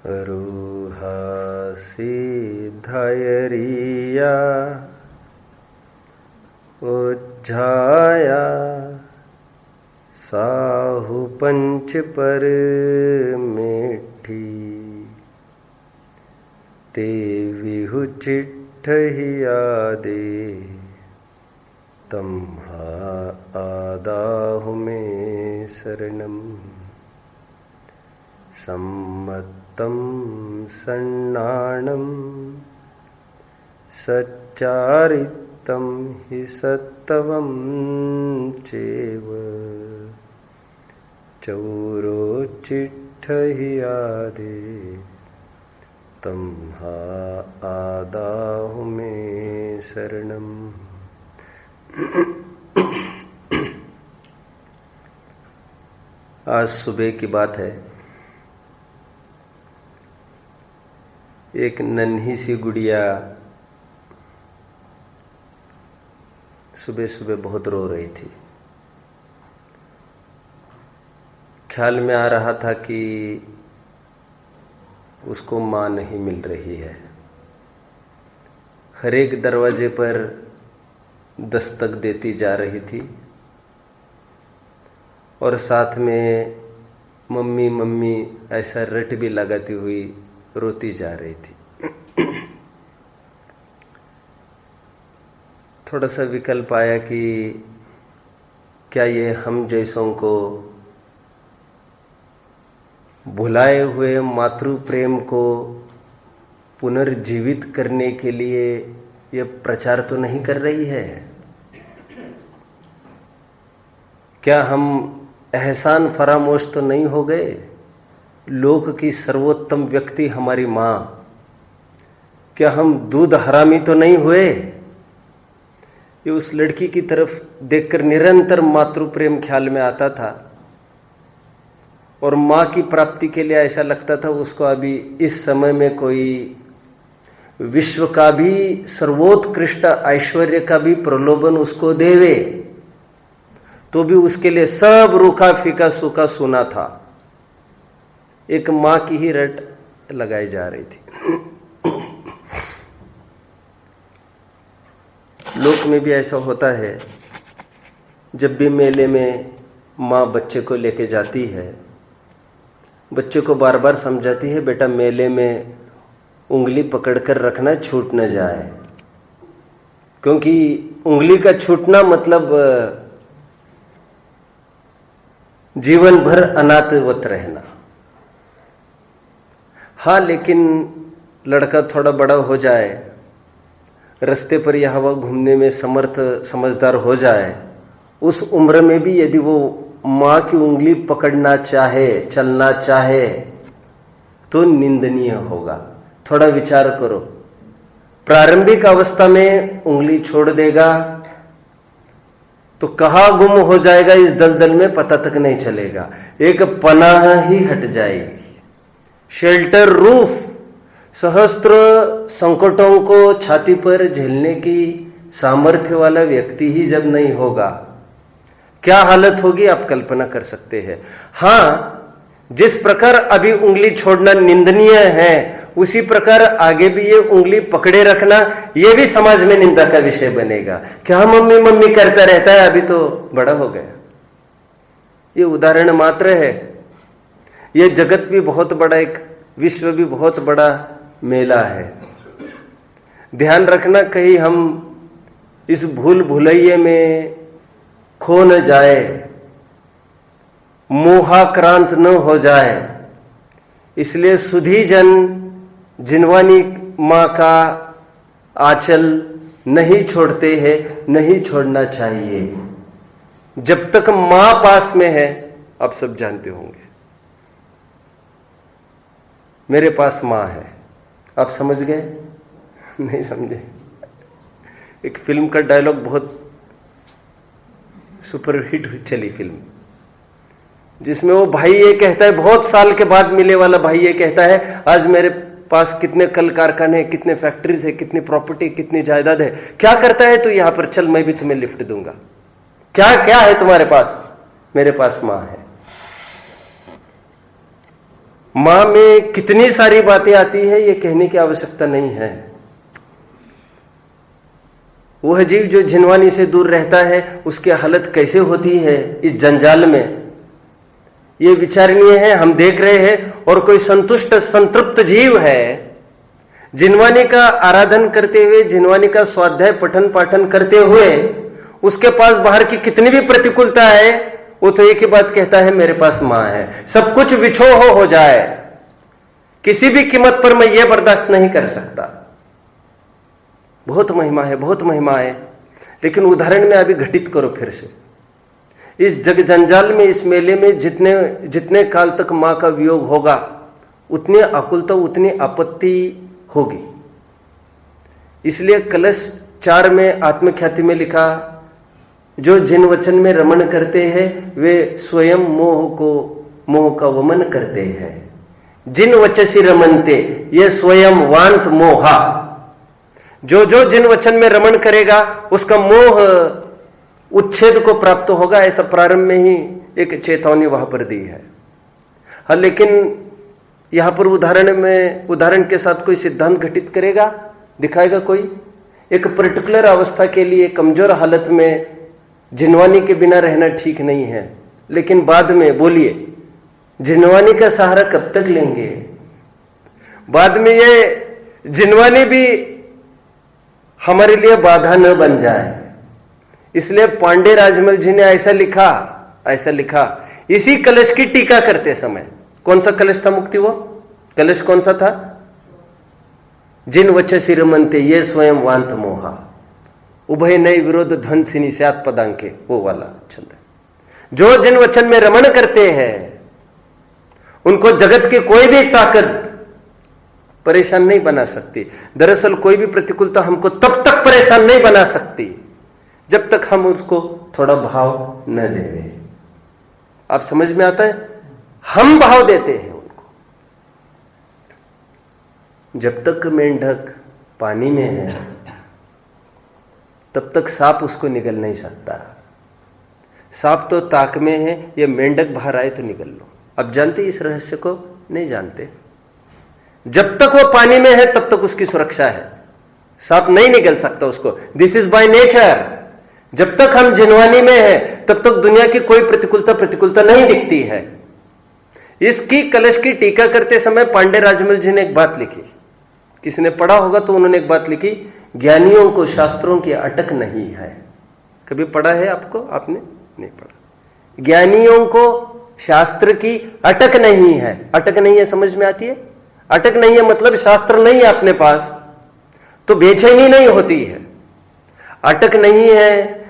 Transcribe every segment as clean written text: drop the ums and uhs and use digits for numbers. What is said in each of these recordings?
रूहा सिद्धयरिया उज्झाया साहु पंच पर मेठी ते विहु चिट्ठहिया दे तम्हा आदाहु में शरणम सम्मत्तं सन्नाणं सच्चारितं हि सत्तवं चैव चौरो चिट्ठहियादे तम्हा आदाहु में शरणम। आज सुबह की बात है। एक नन्ही सी गुड़िया सुबह सुबह बहुत रो रही थी। ख्याल में आ रहा था कि उसको माँ नहीं मिल रही है। हर एक दरवाजे पर दस्तक देती जा रही थी और साथ में मम्मी मम्मी ऐसा रट भी लगाती हुई रोती जा रही थी। थोड़ा सा विकल्प आया कि क्या ये हम जैसों को भुलाए हुए मातृ प्रेम को पुनर्जीवित करने के लिए ये प्रचार तो नहीं कर रही है? क्या हम एहसान फरामोश तो नहीं हो गए? लोक की सर्वोत्तम व्यक्ति हमारी माँ, क्या हम दूध हरामी तो नहीं हुए? ये उस लड़की की तरफ देखकर निरंतर मातृ प्रेम ख्याल में आता था और माँ की प्राप्ति के लिए ऐसा लगता था उसको अभी इस समय में कोई विश्व का भी सर्वोत्कृष्ट ऐश्वर्य का भी प्रलोभन उसको देवे तो भी उसके लिए सब रूखा फीका सूखा सुना था। एक माँ की ही रट लगाई जा रही थी। लोक में भी ऐसा होता है। जब भी मेले में माँ बच्चे को लेके जाती है, बच्चे को बार बार समझाती है, बेटा मेले में उंगली पकड़कर रखना, छूट न जाए, क्योंकि उंगली का छूटना मतलब जीवन भर अनाथवत रहना। हाँ, लेकिन लड़का थोड़ा बड़ा हो जाए, रास्ते पर यह हवा घूमने में समर्थ समझदार हो जाए, उस उम्र में भी यदि वो माँ की उंगली पकड़ना चाहे, चलना चाहे, तो निंदनीय होगा। थोड़ा विचार करो। प्रारंभिक अवस्था में उंगली छोड़ देगा तो कहाँ गुम हो जाएगा इस दलदल में पता तक नहीं चलेगा। एक पनाह ही हट जाएगी। शेल्टर रूफ, सहस्त्र संकटों को छाती पर झेलने की सामर्थ्य वाला व्यक्ति ही जब नहीं होगा, क्या हालत होगी आप कल्पना कर सकते हैं। हाँ, जिस प्रकार अभी उंगली छोड़ना निंदनीय है, उसी प्रकार आगे भी ये उंगली पकड़े रखना ये भी समाज में निंदा का विषय बनेगा। क्या मम्मी मम्मी करता रहता है, अभी तो बड़ा हो गया। ये उदाहरण मात्र है। ये जगत भी बहुत बड़ा, एक विश्व भी बहुत बड़ा मेला है। ध्यान रखना कहीं हम इस भूल भुलैये में खो न जाए, मोहाक्रांत न हो जाए। इसलिए सुधी जन जिनवानी माँ का आंचल नहीं छोड़ते हैं, नहीं छोड़ना चाहिए। जब तक माँ पास में है, आप सब जानते होंगे, मेरे पास माँ है। आप समझ गए? नहीं समझे? एक फिल्म का डायलॉग बहुत सुपरहिट चली फिल्म, जिसमें वो भाई ये कहता है, बहुत साल के बाद मिले वाला भाई ये कहता है, आज मेरे पास कितने कल कारखाने, कितने फैक्ट्रीज है, कितनी प्रॉपर्टी, कितनी जायदाद है, क्या करता है तू यहां पर, चल मैं भी तुम्हें लिफ्ट दूंगा। क्या क्या है तुम्हारे पास? मेरे पास मां है। मां में कितनी सारी बातें आती है ये कहने की आवश्यकता नहीं है। वह जीव जो जिनवानी से दूर रहता है उसकी हालत कैसे होती है इस जंजाल में, ये विचारणीय है। हम देख रहे हैं। और कोई संतुष्ट संतृप्त जीव है, जिनवानी का आराधन करते हुए, जिनवानी का स्वाध्याय पठन पाठन करते हुए उसके पास बाहर की कितनी भी प्रतिकूलता है, वो तो एक ही बात कहता है, मेरे पास मां है। सब कुछ विछोह हो जाए, किसी भी कीमत पर मैं ये बर्दाश्त नहीं कर सकता। बहुत महिमा है, बहुत महिमा है। लेकिन उदाहरण में अभी घटित करो फिर से, इस जग जंजाल में, इस मेले में जितने काल तक मां का वियोग होगा उतनी आकुलता, उतनी आपत्ति होगी। इसलिए कलश 4 में आत्मख्याति में लिखा, जो जिन वचन में रमण करते हैं वे स्वयं मोह का वमन करते हैं। जिन वचसी रमनते ये स्वयं वांत मोहा। जो जिन वचन में रमण करेगा उसका मोह उच्छेद को प्राप्त होगा। ऐसा प्रारंभ में ही एक चेतावनी वहां पर दी है। हाँ, लेकिन यहां पर उदाहरण के साथ कोई सिद्धांत घटित करेगा, दिखाएगा कोई। एक पर्टिकुलर अवस्था के लिए कमजोर हालत में जिनवानी के बिना रहना ठीक नहीं है, लेकिन बाद में बोलिए जिनवानी का सहारा कब तक लेंगे? बाद में ये जिनवानी भी हमारे लिए बाधा न बन जाए। इसलिए पांडे राजमल जी ने ऐसा लिखा इसी कलश की टीका करते समय। कौन सा कलश था मुक्ति? वो कलश कौन सा था? जिन वचसी रमनते ये स्वयं वांत मोहा, उभय नई विरोध ध्वंसिनी स्यात् पदांके, वो वाला छंद है। जो जिन वचन में रमण करते हैं उनको जगत की कोई भी ताकत परेशान नहीं बना सकती। दरअसल कोई भी प्रतिकूलता हमको तब तक परेशान नहीं बना सकती जब तक हम उसको थोड़ा भाव न देवे। आप समझ में आता है? हम भाव देते हैं उनको। जब तक मेंढक पानी में है तब तक सांप उसको निगल नहीं सकता। सांप तो ताक में है, ये मेंढक बाहर आए तो निगल लो। अब जानते इस रहस्य को? नहीं जानते। जब तक वो पानी में है तब तक उसकी सुरक्षा है, सांप नहीं निगल सकता उसको। This is by nature. जब तक हम जिनवानी में है तब तक दुनिया की कोई प्रतिकूलता नहीं दिखती है। इसकी कलश की टीका करते समय पांडे राजमल जी ने एक बात लिखी, किसी ने पढ़ा होगा तो उन्होंने एक बात लिखी, ज्ञानियों को शास्त्रों की अटक नहीं है। कभी पढ़ा है आपको? आपने नहीं पढ़ा। ज्ञानियों को शास्त्र की अटक नहीं है। अटक नहीं है समझ में आती है? अटक नहीं है मतलब शास्त्र नहीं है अपने पास तो बेचैनी नहीं होती है। अटक नहीं है,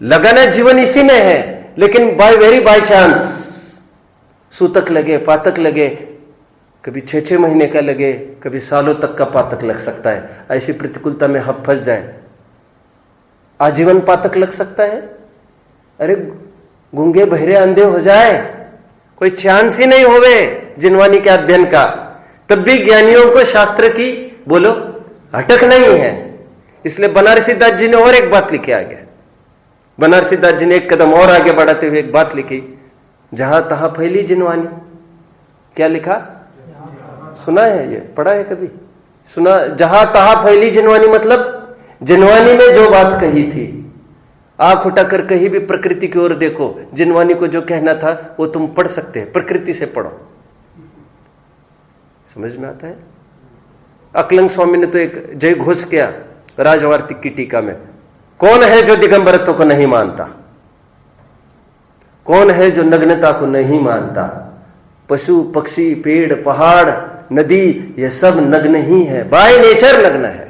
लगाना जीवन इसी में है, लेकिन बाय चांस सूतक लगे, पातक लगे, कभी 6 महीने का लगे, कभी सालों तक का पातक लग सकता है। ऐसी प्रतिकूलता में हम फंस जाए, आजीवन पातक लग सकता है। अरे गूंगे बहरे अंधे हो जाए, कोई चांस ही नहीं होवे जिनवानी के अध्ययन का, तब भी ज्ञानियों को शास्त्र की बोलो अटक नहीं है। इसलिए बनारसी दास जी ने और एक बात लिखी आगे। बनारसी दास जी ने एक कदम और आगे बढ़ाते हुए एक बात लिखी, जहां तहां फैली जिनवानी। क्या लिखा? सुना है? ये पढ़ा है कभी? सुना? जहां तहां फैली जिनवानी मतलब जिनवानी में जो बात कही थी, आंख उठाकर कहीं भी प्रकृति की ओर देखो, जिनवानी को जो कहना था वो तुम पढ़ सकते हैं, प्रकृति से पढ़ो। समझ में आता है? अकलंग स्वामी ने तो एक जय घोष किया राजवार्तिक की टीका में, कौन है जो दिगंबरत्व को नहीं मानता? कौन है जो नग्नता को नहीं मानता? पशु पक्षी पेड़ पहाड़ नदी ये सब नग्न ही है, बाय नेचर नग्न है।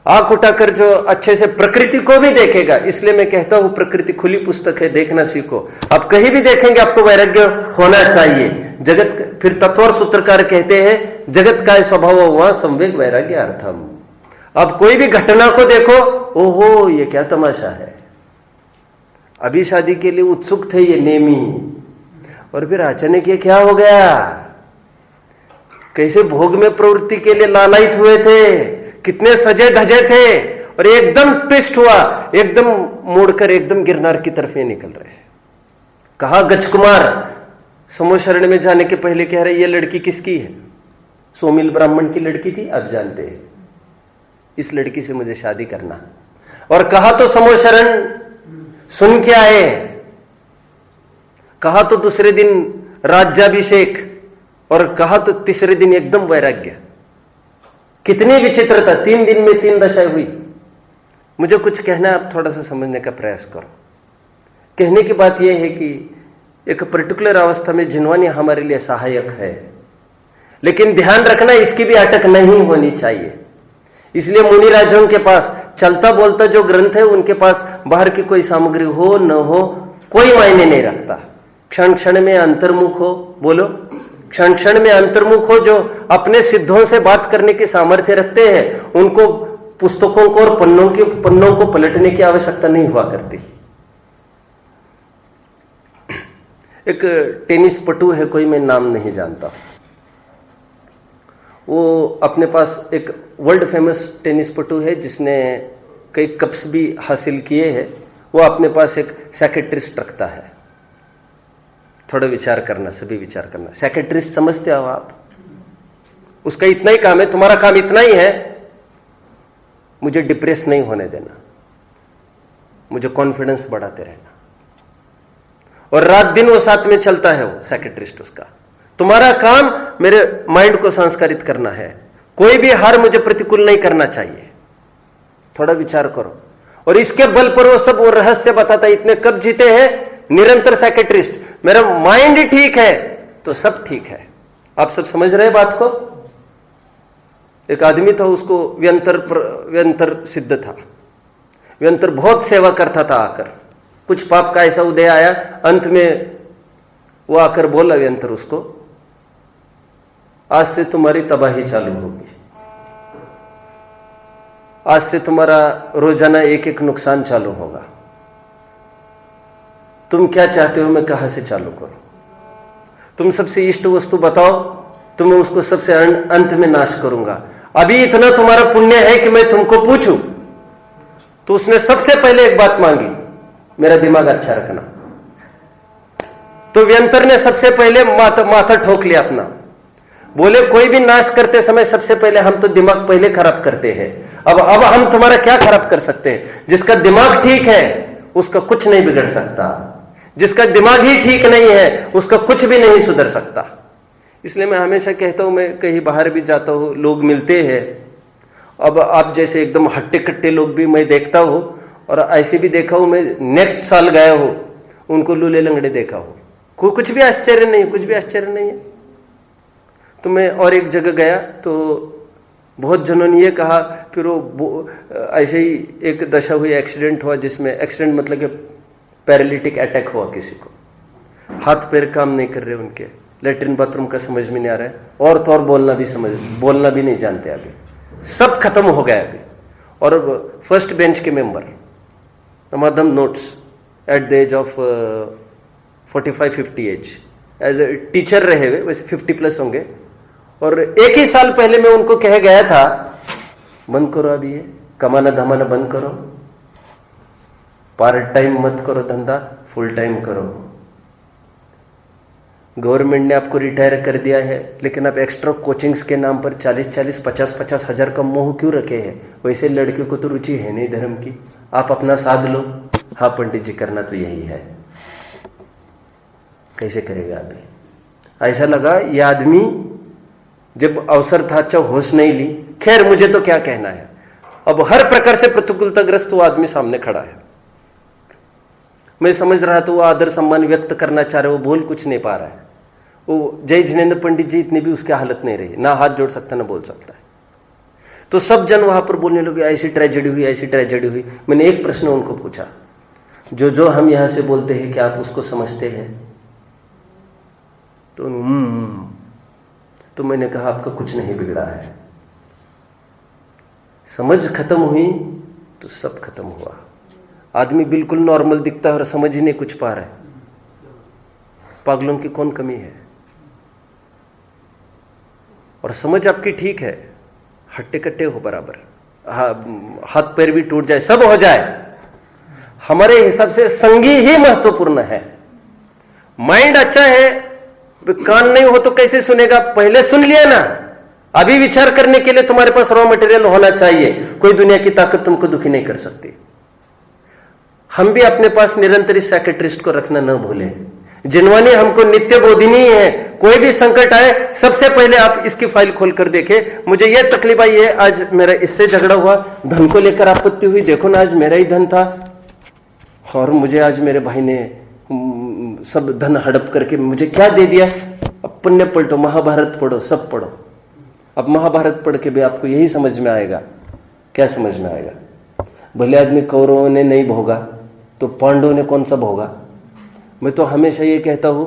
आंख उठाकर जो अच्छे से प्रकृति को भी देखेगा, इसलिए मैं कहता हूं प्रकृति खुली पुस्तक है, देखना सीखो। आप कहीं भी देखेंगे आपको वैराग्य होना चाहिए। जगत, फिर तत्वर सूत्रकार कहते हैं जगत का स्वभाव हुआ संवेग वैराग्य अर्थम। अब कोई भी घटना को देखो, ओहो ये क्या तमाशा है। अभी शादी के लिए उत्सुक थे ये नेमी, और फिर अचानक ये क्या हो गया। कैसे भोग में प्रवृत्ति के लिए लालायित हुए थे, कितने सजे धजे थे, और एकदम ट्विस्ट हुआ, एकदम मोड़कर एकदम गिरनार की तरफ ये निकल रहे हैं। कहा गजकुमार समूह शरण में जाने के पहले कह रहे ये लड़की किसकी है? सोमिल ब्राह्मण की लड़की थी, अब जानते हैं इस लड़की से मुझे शादी करना। और कहा तो समूह शरण सुन के आए, कहा तो दूसरे दिन राज्याभिषेक, और कहा तो तीसरे दिन एकदम वैराग्य। कितनी विचित्रता, 3 दिन में 3 दशाएं हुई। मुझे कुछ कहना है, आप थोड़ा सा समझने का प्रयास करो। कहने की बात यह है कि एक पर्टिकुलर अवस्था में जिनवानी हमारे लिए सहायक है, लेकिन ध्यान रखना इसकी भी अटक नहीं होनी चाहिए। इसलिए मुनि राजों के पास चलता बोलता जो ग्रंथ है, उनके पास बाहर की कोई सामग्री हो न हो कोई मायने नहीं रखता। क्षण क्षण में अंतर्मुख हो, बोलो, क्षण क्षण में अंतर्मुख हो, जो अपने सिद्धों से बात करने की सामर्थ्य रखते हैं, उनको पुस्तकों को और पन्नों को पलटने की आवश्यकता नहीं हुआ करती। एक टेनिस पटु है, कोई मैं नाम नहीं जानता, वो अपने पास एक वर्ल्ड फेमस टेनिस पटु है जिसने कई कप्स भी हासिल किए हैं। वो अपने पास एक सेक्रेटरिस्ट रखता है। थोड़ा विचार करना, सभी विचार करना। सेक्रेटरिस्ट समझते हो आप? उसका इतना ही काम है, तुम्हारा काम इतना ही है, मुझे डिप्रेस नहीं होने देना, मुझे कॉन्फिडेंस बढ़ाते रहना। और रात दिन वो साथ में चलता है, वो सेक्रेटरिस्ट उसका। तुम्हारा काम मेरे माइंड को संस्कारित करना है, कोई भी हार मुझे प्रतिकूल नहीं करना चाहिए। थोड़ा विचार करो। और इसके बल पर वो सब वो रहस्य बताता है, इतने कप जीते हैं, निरंतर सेक्रेटरिस्ट। मेरा माइंड ही ठीक है तो सब ठीक है। आप सब समझ रहे बात को? एक आदमी था, उसको व्यंतर सिद्ध था। व्यंतर बहुत सेवा करता था। आकर कुछ पाप का ऐसा उदय आया, अंत में वो आकर बोला व्यंतर उसको, आज से तुम्हारी तबाही चालू होगी, आज से तुम्हारा रोजाना एक एक नुकसान चालू होगा। तुम क्या चाहते हो, मैं कहां से चालू करूं? तुम सबसे इष्ट वस्तु बताओ, तो मैं उसको सबसे अंत में नाश करूंगा। अभी इतना तुम्हारा पुण्य है कि मैं तुमको पूछूं। तो उसने सबसे पहले एक बात मांगी, मेरा दिमाग अच्छा रखना। तो व्यंतर ने सबसे पहले माथा ठोक लिया अपना। बोले कोई भी नाश करते समय सबसे पहले हम तो दिमाग पहले खराब करते हैं। अब हम तुम्हारा क्या खराब कर सकते हैं? जिसका दिमाग ठीक है उसका कुछ नहीं बिगड़ सकता, जिसका दिमाग ही ठीक नहीं है उसका कुछ भी नहीं सुधर सकता। इसलिए मैं हमेशा कहता हूं, मैं कहीं बाहर भी जाता हूं, लोग मिलते हैं। अब आप जैसे एकदम हट्टे कट्टे लोग भी मैं देखता हूं, और ऐसे भी देखा हूं, मैं नेक्स्ट साल गया हूं, उनको लूले लंगड़े देखा हूं। कुछ भी आश्चर्य नहीं, कुछ भी आश्चर्य नहीं है। तो मैं और एक जगह गया तो बहुत जनों ने ये कहा, फिर वो ऐसे ही एक दशा हुई, एक्सीडेंट हुआ, जिसमें एक्सीडेंट मतलब कि पैरालिटिक अटैक हुआ किसी को, हाथ पैर काम नहीं कर रहे उनके, लेटरिन बाथरूम का समझ में नहीं आ रहा है, और तो और बोलना भी नहीं जानते अभी, सब खत्म हो गया अभी। और फर्स्ट बेंच के member, madam notes at the age of 45-50 age, as a teacher रहे हुए, वैसे 50+ होंगे। और एक ही साल पहले मैं उनको कह गया था, बंद करो अभी ये कमाना धमाना बंद करो, पार्ट टाइम मत करो धंधा, फुल टाइम करो। गवर्नमेंट ने आपको रिटायर कर दिया है, लेकिन आप एक्स्ट्रा कोचिंग्स के नाम पर 40-40, 50-50 हजार का मोह क्यों रखे हैं? वैसे लड़कियों को तो रुचि है नहीं धर्म की, आप अपना साध लो। हाँ पंडित जी, करना तो यही है। कैसे करेगा अभी? ऐसा लगा ये आदमी जब अवसर था, अच्छा होश नहीं ली। खैर मुझे तो क्या कहना है, अब हर प्रकार से प्रतिकूलताग्रस्त वो आदमी सामने खड़ा है। मैं समझ रहा था वो आदर सम्मान व्यक्त करना चाह रहे, वो बोल कुछ नहीं पा रहा है। वो जय जिनेंद्र पंडित जी इतनी भी उसकी हालत नहीं रही, ना हाथ जोड़ सकता ना बोल सकता है। तो सब जन वहां पर बोलने लगे, ऐसी ट्रेजेडी हुई, ऐसी ट्रेजेडी हुई। मैंने एक प्रश्न उनको पूछा, जो हम यहां से बोलते हैं क्या आप उसको समझते हैं? तो मैंने कहा आपका कुछ नहीं बिगड़ा है। समझ खत्म हुई तो सब खत्म हुआ। आदमी बिल्कुल नॉर्मल दिखता है और समझ ही नहीं कुछ पा रहा है। पागलों की कौन कमी है? और समझ आपकी ठीक है, हट्टे कट्टे हो बराबर, हाथ पैर भी टूट जाए, सब हो जाए, हमारे हिसाब से संगी ही महत्वपूर्ण है। माइंड अच्छा है कान नहीं हो तो कैसे सुनेगा? पहले सुन लिया ना। अभी विचार करने के लिए तुम्हारे पास रॉ मटेरियल होना चाहिए। कोई दुनिया की ताकत तुमको दुखी नहीं कर सकती। हम भी अपने पास निरंतर इस साइकेट्रिस्ट को रखना न भूलें। जिनवानी हमको नित्य बोधिनी है। कोई भी संकट आए, सबसे पहले आप इसकी फाइल खोल कर देखें। मुझे यह तकलीफ आई है, आज मेरा इससे झगड़ा हुआ, धन को लेकर आपत्ति हुई, देखो ना आज मेरा ही धन था और मुझे आज मेरे भाई ने सब धन हड़प करके मुझे क्या दे दिया। अब पुण्य पलटो, महाभारत पढ़ो, सब पढ़ो। अब महाभारत पढ़ के भी आपको यही समझ में आएगा। क्या समझ में आएगा? भले आदमी कौरवों ने नहीं भोगा तो पांडवों ने कौन सा भोगा? मैं तो हमेशा ये कहता हूं,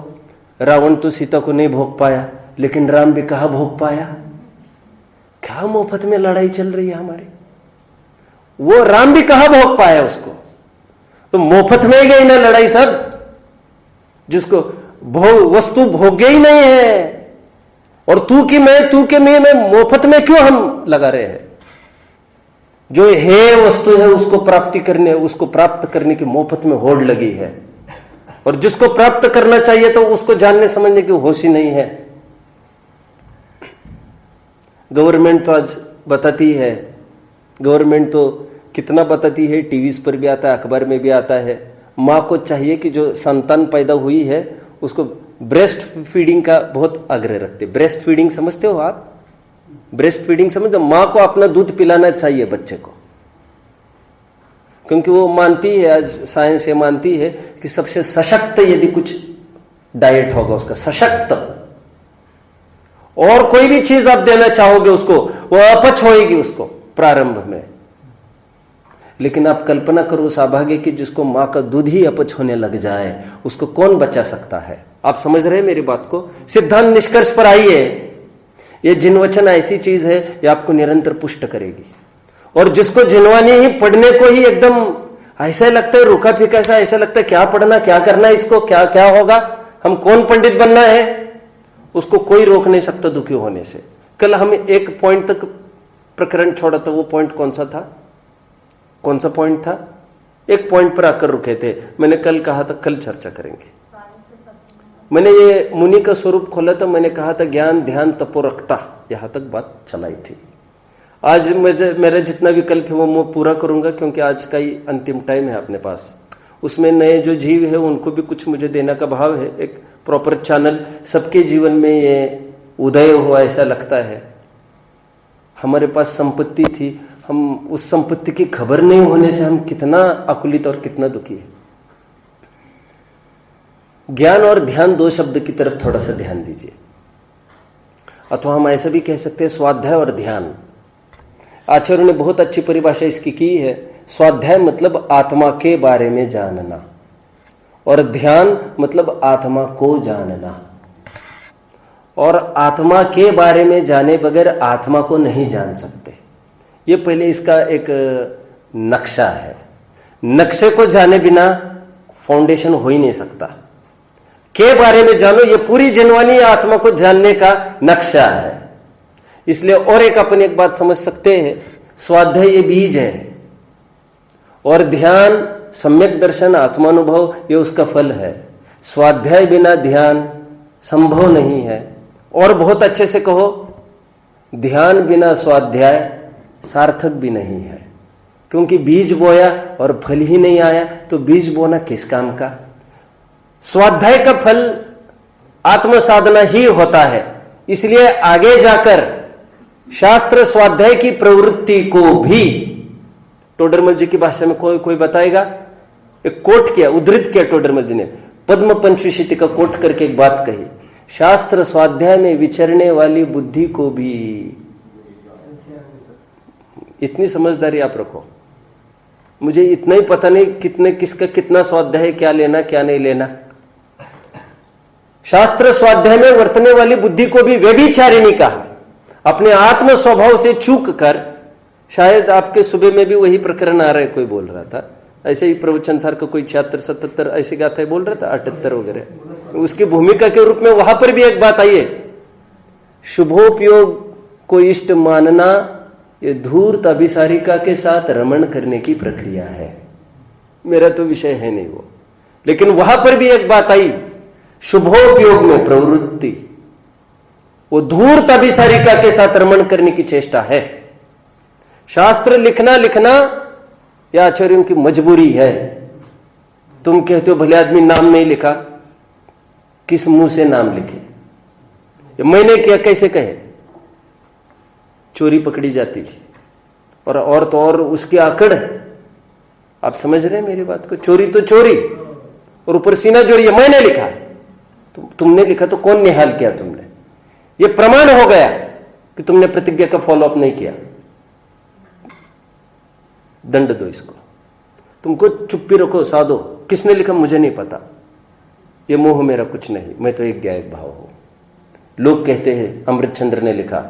रावण तो सीता को नहीं भोग पाया, लेकिन राम भी कहां भोग पाया? क्या मुफ्त में लड़ाई चल रही है हमारी? वो राम भी कहां भोग पाया उसको? तो मुफ्त में गई ना लड़ाई सब। जिसको वस्तु भोग्य ही नहीं है, और तू की मैं, तू के मैं मुफ्त में क्यों हम लगा रहे हैं? जो है वस्तु है उसको प्राप्ति करने, उसको प्राप्त करने की मुफ्त में होड़ लगी है। और जिसको प्राप्त करना चाहिए तो उसको जानने समझने की होश ही नहीं है। गवर्नमेंट तो आज बताती है, गवर्नमेंट तो कितना बताती है, टीवी पर भी आता है, अखबार में भी आता है। माँ को चाहिए कि जो संतान पैदा हुई है उसको ब्रेस्ट फीडिंग का बहुत आग्रह रखते। ब्रेस्ट फीडिंग समझते हो आप? ब्रेस्ट फीडिंग समझते? माँ को अपना दूध पिलाना चाहिए बच्चे को, क्योंकि वो मानती है, आज साइंस ये मानती है कि सबसे सशक्त यदि कुछ डाइट होगा उसका, सशक्त, और कोई भी चीज आप देना चाहोगे उसको, वो अपच होएगी उसको प्रारंभ में। लेकिन आप कल्पना करो उस अभागे की जिसको मां का दूध ही अपच होने लग जाए, उसको कौन बचा सकता है? आप समझ रहे हैं मेरी बात को? सिद्धांत निष्कर्ष पर आइए। ये जिनवचन ऐसी चीज है, ये आपको निरंतर पुष्ट करेगी। और जिसको जिनवानी ही पढ़ने को ही एकदम ऐसा लगता है रुका फिका सा, ऐसा लगता है क्या पढ़ना, क्या करना, इसको क्या क्या होगा, हम कौन पंडित बनना है, उसको कोई रोक नहीं सकता दुखी होने से। कल हम एक पॉइंट तक प्रकरण छोड़ा था, वो पॉइंट कौन सा था? कौन सा पॉइंट था? एक पॉइंट पर आकर रुके थे। मैंने कल कहा था कल चर्चा करेंगे। मैंने ये मुनि का स्वरूप खोला था, मैंने कहा था ज्ञान ध्यान तपोरक्ता, यहां तक बात चलाई थी। आज मेरा जितना विकल्प है वो मैं पूरा करूंगा, क्योंकि आज का ही अंतिम टाइम है अपने पास। उसमें नए जो जीव है उनको भी कुछ मुझे देने का भाव है। एक प्रॉपर चैनल सबके जीवन में ये उदय हुआ ऐसा लगता है। हमारे पास संपत्ति थी, हम उस संपत्ति की खबर नहीं होने से हम कितना आकुलित और कितना दुखी है। ज्ञान और ध्यान दो शब्द की तरफ थोड़ा सा ध्यान दीजिए, अथवा हम ऐसा भी कह सकते हैं स्वाध्याय और ध्यान। आचार्यों ने बहुत अच्छी परिभाषा इसकी की है। स्वाध्याय मतलब आत्मा के बारे में जानना, और ध्यान मतलब आत्मा को जानना। और आत्मा के बारे में जाने बगैर आत्मा को नहीं जान सकते। ये पहले इसका एक नक्शा है। नक्शे को जाने बिना फाउंडेशन हो ही नहीं सकता। के बारे में जानो, ये पूरी जिनवानी आत्मा को जानने का नक्शा है। इसलिए और एक अपन एक बात समझ सकते हैं, स्वाध्याय ये बीज है, और ध्यान सम्यक दर्शन आत्मानुभव ये उसका फल है। स्वाध्याय बिना ध्यान संभव नहीं है। और बहुत अच्छे से कहो, ध्यान बिना स्वाध्याय सार्थक भी नहीं है। क्योंकि बीज बोया और फल ही नहीं आया तो बीज बोना किस काम का? स्वाध्याय का फल आत्म साधना ही होता है। इसलिए आगे जाकर शास्त्र स्वाध्याय की प्रवृत्ति को भी, टोडरमल जी की भाषा में कोई बताएगा, एक कोट किया, उद्धृत किया टोडरमल जी ने, पद्म पंचविशीति का कोट करके एक बात कही, शास्त्र स्वाध्याय में विचरने वाली बुद्धि को भी। इतनी समझदारी आप रखो। मुझे इतना ही पता नहीं कितने किसका कितना स्वाध्याय है, क्या लेना क्या नहीं लेना। शास्त्र स्वाध्याय में वर्तने वाली बुद्धि को भी व्यभिचारिणी कहा। अपने आत्म स्वभाव से चूक कर, शायद आपके सुबह में भी वही प्रकरण आ रहा है, कोई बोल रहा था ऐसे ही, प्रवचन सार का कोई 76 77 ऐसे गाथा बोल रहा था, 78 वगैरह, उसकी भूमिका के रूप में वहां पर भी एक बात आई है, शुभोपयोग को इष्ट मानना ये धूर्त अभिसारिका के साथ रमण करने की प्रक्रिया है। मेरा तो विषय है नहीं वो, लेकिन वहां पर भी एक बात आई, शुभोपयोग में प्रवृत्ति, वो धूर्त अभिसारिका के साथ रमण करने की चेष्टा है। शास्त्र लिखना या आचार्यों की मजबूरी है। तुम कहते हो भले आदमी नाम नहीं लिखा, किस मुंह से नाम लिखे? मैंने किया कैसे कहे? चोरी पकड़ी जाती थी और तो और उसकी आकड़। आप समझ रहे हैं मेरी बात को? चोरी तो चोरी और ऊपर सीना जोड़ी, मैंने लिखा। तुमने लिखा तो कौन निहाल किया तुमने? ये प्रमाण हो गया कि तुमने प्रतिज्ञा का फॉलोअप नहीं किया, दंड दो इसको। तुमको चुप्पी रखो, साधो। किसने लिखा मुझे नहीं पता, ये मोह मेरा कुछ नहीं, मैं तो एक ज्ञायक भाव हूं। लोग कहते हैं अमृतचंद्र ने लिखा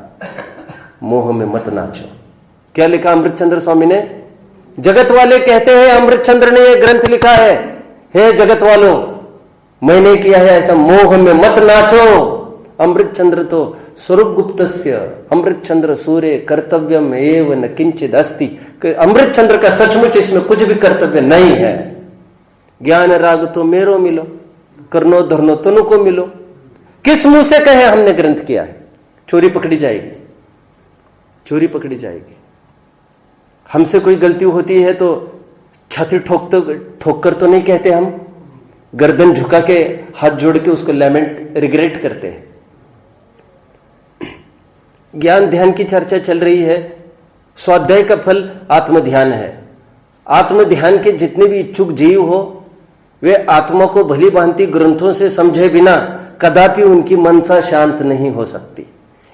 मोह में मत नाचो। क्या लिखा अमृतचंद्र स्वामी ने? जगत वाले कहते हैं अमृतचंद्र ने यह ग्रंथ लिखा है, हे जगत वालों मैंने किया है ऐसा, मोह में मत नाचो। अमृतचंद्र तो स्वरूप गुप्तस्य अमृतचंद्र सूर्य कर्तव्यम एव न किंचिद अस्ति। अमृतचंद्र का सचमुच इसमें कुछ भी कर्तव्य नहीं है। ज्ञान राग तो मेरो मिलो, करनो धरनो तनु को मिलो। किस मुंह से कहे हमने ग्रंथ किया है? चोरी पकड़ी जाएगी, चोरी पकड़ी जाएगी। हमसे कोई गलती होती है तो छाती ठोक कर तो नहीं कहते, हम गर्दन झुका के हाथ जोड़ के उसको लैमेंट रिग्रेट करते हैं। ज्ञान ध्यान की चर्चा चल रही है। स्वाध्याय का फल आत्म ध्यान है। आत्म ध्यान के जितने भी इच्छुक जीव हो वे आत्मा को भली भांति ग्रंथों से समझे बिना कदापि उनकी मनसा शांत नहीं हो सकती।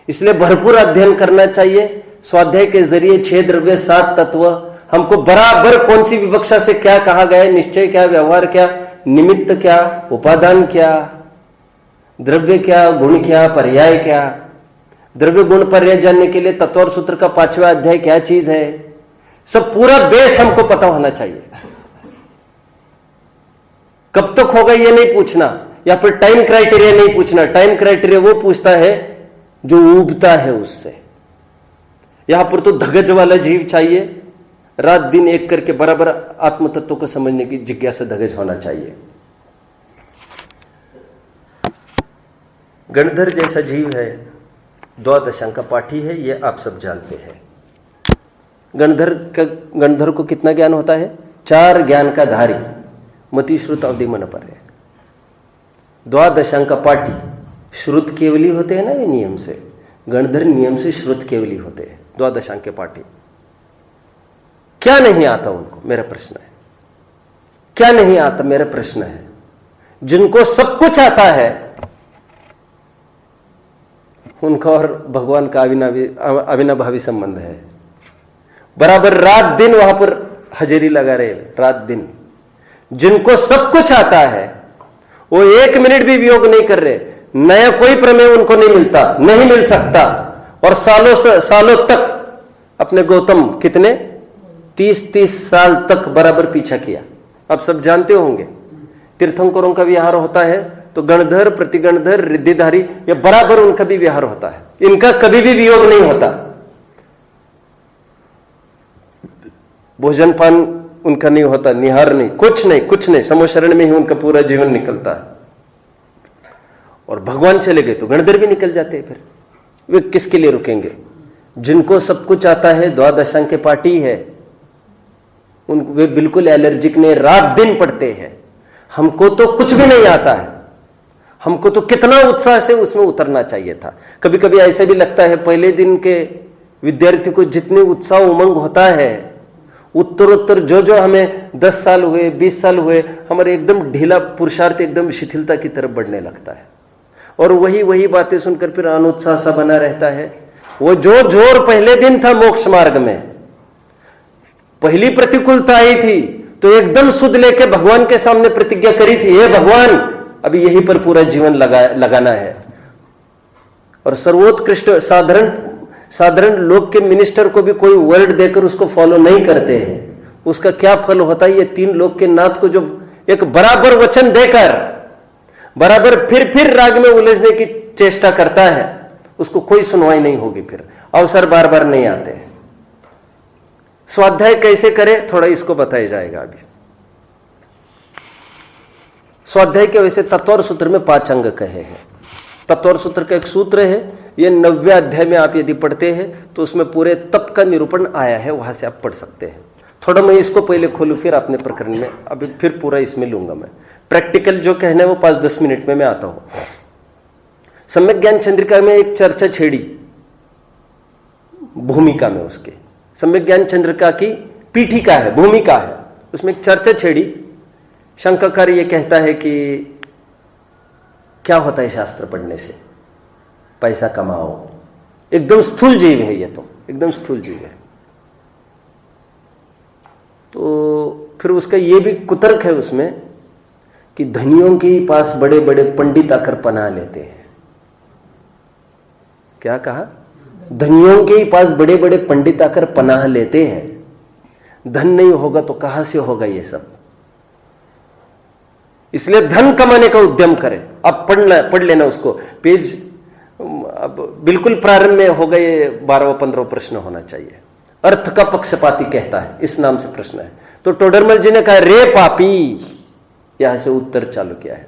इसलिए भरपूर अध्ययन करना चाहिए। स्वाध्याय के जरिए 6 द्रव्य 7 तत्व हमको बराबर कौन सी विवक्षा से क्या कहा गया है, निश्चय क्या, व्यवहार क्या, निमित्त क्या, उपादान क्या, द्रव्य क्या, गुण क्या, पर्याय क्या। द्रव्य गुण पर्याय जानने के लिए तत्व और सूत्र का 5वां अध्याय क्या चीज है, सब पूरा बेस हमको पता होना चाहिए। कब तक होगा ये नहीं पूछना, या फिर टाइम क्राइटेरिया नहीं पूछना। टाइम क्राइटेरिया वो पूछता है जो उबता है उससे। यहां पर तो धगज वाला जीव चाहिए, रात दिन एक करके बराबर आत्म तत्व को समझने की जिज्ञासा धगज होना चाहिए। गणधर जैसा जीव है, द्वादशांक पाठी है, ये आप सब जानते हैं। गणधर को कितना ज्ञान होता है? 4 ज्ञान का धारी, मति श्रुत अवधि मन पर है। द्वादशांक पाठी श्रुत केवली होते हैं ना वे नियम से, गणधर नियम से श्रुत केवली होते हैं। द्वादशांक पाठी क्या नहीं आता उनको, मेरा प्रश्न है। क्या नहीं आता, मेरा प्रश्न है। जिनको सब कुछ आता है उनका और भगवान का अविनाभावी संबंध है। बराबर रात दिन वहां पर हाजिरी लगा रहे, रात दिन। जिनको सब कुछ आता है वो 1 मिनट भी वियोग नहीं कर रहे। नया कोई प्रमेय उनको नहीं मिलता, नहीं मिल सकता। और सालों तक अपने गौतम कितने 30 साल तक बराबर पीछा किया। आप सब जानते होंगे तीर्थंकरों का विहार होता है तो गणधर, प्रतिगणधर, रिद्धिधारी, ये बराबर उनका भी विहार होता है। इनका कभी भी वियोग नहीं होता। भोजन पान उनका नहीं होता, निहार नहीं, कुछ नहीं, समोशरण में ही उनका पूरा जीवन निकलता है। और भगवान चले गए तो गणधर भी निकल जाते हैं। फिर वे किसके लिए रुकेंगे? जिनको सब कुछ आता है, द्वादशांक पाठी है, वे बिल्कुल एलर्जिक नहीं, रात दिन पढ़ते हैं। हमको तो कुछ भी नहीं आता है, हमको तो कितना उत्साह से उसमें उतरना चाहिए था। कभी कभी ऐसा भी लगता है पहले दिन के विद्यार्थी को जितने उत्साह उमंग होता है, उत्तरोत्तर जो हमें 10 साल हुए, 20 साल हुए, हमारे एकदम ढीला पुरुषार्थ एकदम शिथिलता की तरफ बढ़ने लगता है। और वही बातें सुनकर फिर अनुत्साह सा बना रहता है। वो जो जोर पहले दिन था मोक्ष मार्ग में, पहली प्रतिकूलता आई थी तो एकदम सुध लेके भगवान के सामने प्रतिज्ञा करी थी, हे भगवान अभी यहीं पर पूरा जीवन लगाना है। और सर्वोत्कृष्ट साधारण लोग के मिनिस्टर को भी कोई वर्ड देकर उसको फॉलो नहीं करते हैं, उसका क्या फल होता है? ये 3 लोग के नाथ को जो एक बराबर वचन देकर बराबर फिर राग में उलझने की चेष्टा करता है, उसको कोई सुनवाई नहीं होगी। फिर अवसर बार बार नहीं आते हैं। स्वाध्याय कैसे करें, थोड़ा इसको बताया जाएगा अभी। स्वाध्याय के वैसे तत्व और सूत्र में 5 अंग कहे हैं। तत्व और सूत्र का एक सूत्र है, ये 90वें अध्याय में आप यदि पढ़ते हैं तो उसमें पूरे तप का निरूपण आया है, वहां से आप पढ़ सकते हैं। थोड़ा मैं इसको पहले खोलूं, फिर अपने प्रकरण में अभी फिर पूरा इसमें लूंगा। मैं प्रैक्टिकल जो कहना है वो 5-10 मिनट में मैं आता हूं। सम्यक ज्ञान चंद्रिका में एक चर्चा छेड़ी भूमिका में, उसके सम्यक ज्ञान चंद्रिका की पीठिका है, भूमिका है, उसमें एक चर्चा छेड़ी। शंकाकार ये कहता है कि क्या होता है शास्त्र पढ़ने से, पैसा कमाओ। एकदम स्थूल जीव है ये, तो एकदम स्थूल जीव है। तो फिर उसका ये भी कुतर्क है उसमें कि धनियों के पास बड़े बड़े पंडित आकर पनाह लेते हैं। क्या कहा? धनियों के पास बड़े बड़े पंडित आकर पनाह लेते हैं। धन नहीं होगा तो कहां से होगा ये सब? इसलिए धन कमाने का उद्यम करें। अब पढ़ लेना उसको, पेज अब बिल्कुल प्रारंभ में हो गए 12वां-15वां प्रश्न होना चाहिए। अर्थ का पक्षपाती कहता है, इस नाम से प्रश्न है। तो टोडरमल जी ने कहा रे पापी, यहां से उत्तर चालू किया है।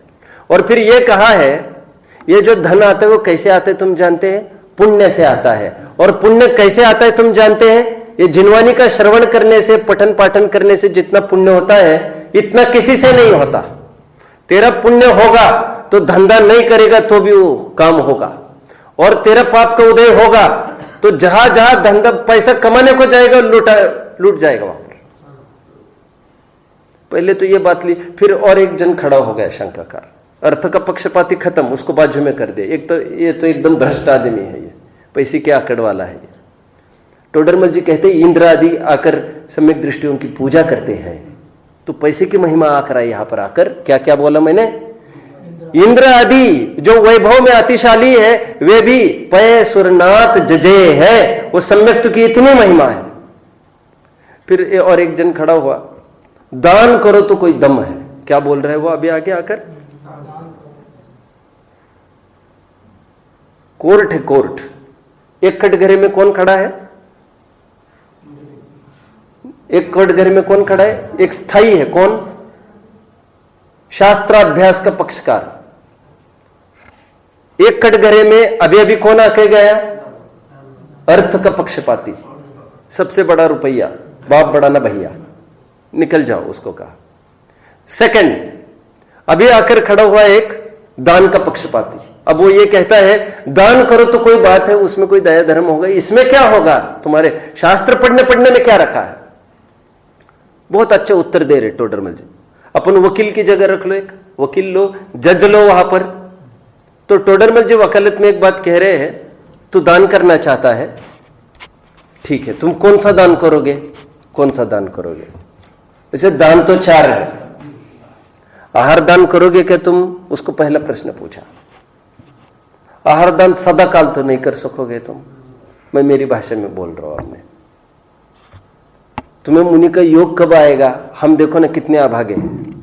और फिर यह कहा है ये जो धन आता है वो कैसे आता है तुम जानते हैं? पुण्य से आता है। और पुण्य कैसे आता है तुम जानते हैं? ये जिनवानी का श्रवण करने से, पठन पाठन करने से जितना पुण्य होता है इतना किसी से नहीं होता। तेरा पुण्य होगा तो धंधा नहीं करेगा तो भी वो काम होगा, और तेरा पाप का उदय होगा तो जहां जहां धंधा पैसा कमाने को जाएगा लूट जाएगा वहां पर। पहले तो ये बात ली, फिर और एक जन खड़ा हो गया शंकाकार, अर्थ का पक्षपाती खत्म, उसको बाजू में कर दे। एक तो ये तो एकदम भ्रष्ट आदमी है, ये पैसे के आकड़ वाला है। ये टोडरमल जी कहते इंद्र आदि आकर सम्यक दृष्टियों की पूजा करते हैं, तो पैसे की महिमा आकर यहां पर आकर क्या क्या बोला मैंने? इंद्र आदि जो वैभव में अतिशाली है वे भी पय सुरनाथ जजे है, वो सम्यक की इतनी महिमा है। फिर और एक जन खड़ा हुआ, दान करो तो कोई दम है। क्या बोल रहा है वो अभी आगे आकर? कोर्ट है, कोर्ट। एक कटघरे में कौन खड़ा है? एक कटघरे में कौन खड़ा है? एक स्थायी है, कौन? शास्त्राभ्यास का पक्षकार। एक कटघरे में अभी अभी कौन आके गया? अर्थ का पक्षपाती, सबसे बड़ा रुपया, बाप बड़ा ना भैया, निकल जाओ, उसको कहा। सेकंड, अभी आकर खड़ा हुआ एक दान का पक्षपाती। अब वो ये कहता है दान करो तो कोई बात है, उसमें कोई दया धर्म होगा, इसमें क्या होगा? तुम्हारे शास्त्र पढ़ने में क्या रखा है? बहुत अच्छे उत्तर दे रहे टोडरमल जी। अपन वकील की जगह रख लो, एक वकील लो, जज लो वहां पर। तो टोडरमल जी वकालत में एक बात कह रहे हैं, तू दान करना चाहता है, ठीक है, तुम कौन सा दान करोगे? कौन सा दान करोगे? इसे दान तो 4 है, आहार दान करोगे क्या तुम? उसको पहला प्रश्न पूछा। आहार दान सदा काल तो नहीं कर सकोगे तुम, मैं मेरी भाषा में बोल रहा हूं। आपने तुम्हें मुनि का योग कब आएगा? हम देखो ना कितने अभागे हैं,